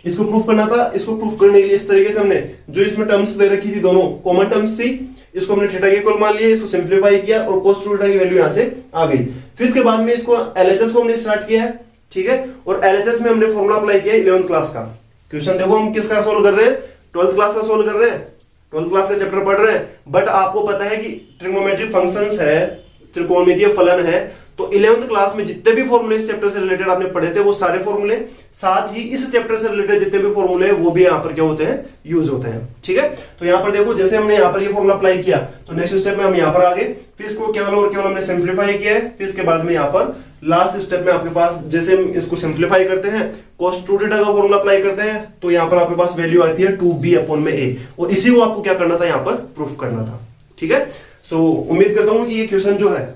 इसको proof करना था। इसको प्रूफ करने के लिए इस तरीके से हमने जो इसमें टर्म्स दे रखी थी दोनों कॉमन टर्म्स थी, इसको हमने थीटा के इक्वल मान लिया, इसको सिंपलीफाई किया और cos 2 थीटा की वैल्यू यहां से आ गई। फिर इसके बाद में इसको एलएचएस को हमने स्टार्ट किया है, ठीक है, और एलएचएस में हमने फॉर्मूला अप्लाई किया 11th क्लास का। क्वेश्चन देखो हम किसका सोल्व कर रहे हैं, 12th क्लास का सोल्व कर रहे हैं, 12th क्लास का चैप्टर पढ़ रहे हैं, बट आपको पता है कि ट्रिग्नोमेट्रिक फंक्शंस है, त्रिकोणमितीय फलन है, तो 11th क्लास में जितने भी फॉर्मूले इस चैप्टर से रिलेटेड आपने पढ़े थे वो सारे फॉर्मूले, साथ ही इस चैप्टर से रिलेटेड जितने भी फॉर्मूले हैं वो भी यहाँ पर क्या होते हैं, यूज होते हैं। ठीक है, तो यहाँ पर देखो जैसे हमने यहाँ पर ये फॉर्मूला अप्लाई किया तो नेक्स्ट स्टेप में हम यहाँ पर आ गए, फिर इसको केवल और केवल हमने सिंप्लीफाई किया है, फिर इसके बाद में यहाँ पर लास्ट स्टेप में आपके पास जैसे हम इसको सिंप्लीफाई करते हैं, cos 2 थीटा का फॉर्मूला अप्लाई करते हैं, तो यहाँ पर आपके पास वैल्यू आती है 2b/a, और इसी को आपको क्या करना था, यहाँ पर प्रूफ करना था। ठीक है, सो उम्मीद करता हूं कि ये क्वेश्चन जो है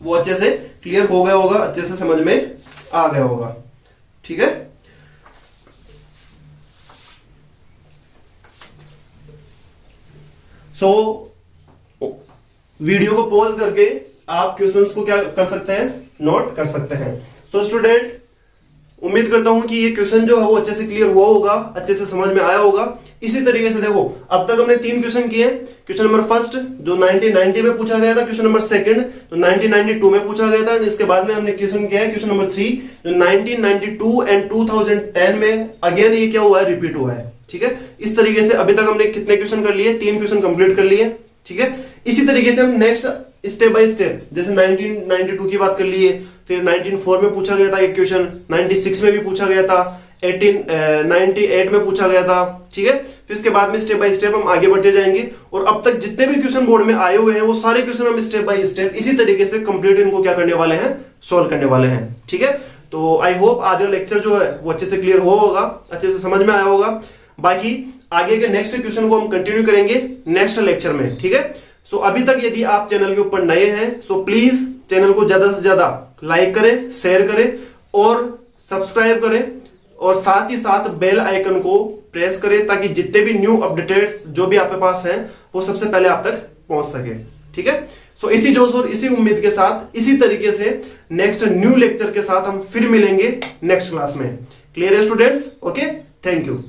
वो अच्छे से क्लियर हो गया होगा, अच्छे से समझ में आ गया होगा। ठीक है, सो वीडियो को पॉज करके आप क्वेश्चंस को क्या कर सकते हैं, नोट कर सकते हैं। तो स्टूडेंट उम्मीद करता हूं कि ये क्वेश्चन जो है वो अच्छे से क्लियर हुआ होगा, अच्छे से समझ में आया होगा। इसी तरीके से देखो अब तक हमने 3 क्वेश्चन किए। क्वेश्चन नंबर फर्स्ट जो 1990 में पूछा गया था, क्वेश्चन नंबर सेकंड जो 1992 में पूछा गया था, इसके बाद में हमने क्वेश्चन किया है क्वेश्चन नंबर 3 जो 1992 एंड 2010 में अगेन ये क्या हुआ है, रिपीट हुआ है। ठीक है, इस तरीके से अभी तक हमने कितने क्वेश्चन कर लिए, 3 क्वेश्चन कंप्लीट कर लिए। ठीक है, इसी तरीके से हम नेक्स्ट स्टेप बाय स्टेप जैसे 1992 की बात कर लिए, फिर 1994 में पूछा गया था एक क्वेश्चन, 96 में भी पूछा गया था, 98 में पूछा गया था। ठीक है, फिर इसके बाद में स्टेप बाय स्टेप हम आगे बढ़ते जाएंगे, और अब तक जितने भी क्वेश्चन बोर्ड में आए हुए हैं वो सारे क्वेश्चन हम स्टेप बाय स्टेप इसी तरीके से कंप्लीट इनको क्या करने वाले हैं, सोल्व करने वाले हैं। ठीक है, तो आई होप आज का लेक्चर जो है वो अच्छे से क्लियर हो होगा, अच्छे से समझ में आया होगा। बाकी आगे के नेक्स्ट क्वेश्चन को हम कंटिन्यू करेंगे नेक्स्ट लेक्चर में। ठीक है, सो अभी तक यदि आप चैनल के ऊपर नए हैं सो प्लीज चैनल को ज्यादा से ज्यादा लाइक करें, शेयर करें और सब्सक्राइब करें, और साथ ही साथ बेल आइकन को प्रेस करें ताकि जितने भी न्यू अपडेट्स जो भी आपके पास हैं वो सबसे पहले आप तक पहुंच सके। ठीक है, सो इसी जोश और इसी उम्मीद के साथ इसी तरीके से नेक्स्ट न्यू लेक्चर के साथ हम फिर मिलेंगे नेक्स्ट क्लास में। क्लियर है स्टूडेंट्स? Okay, thank you.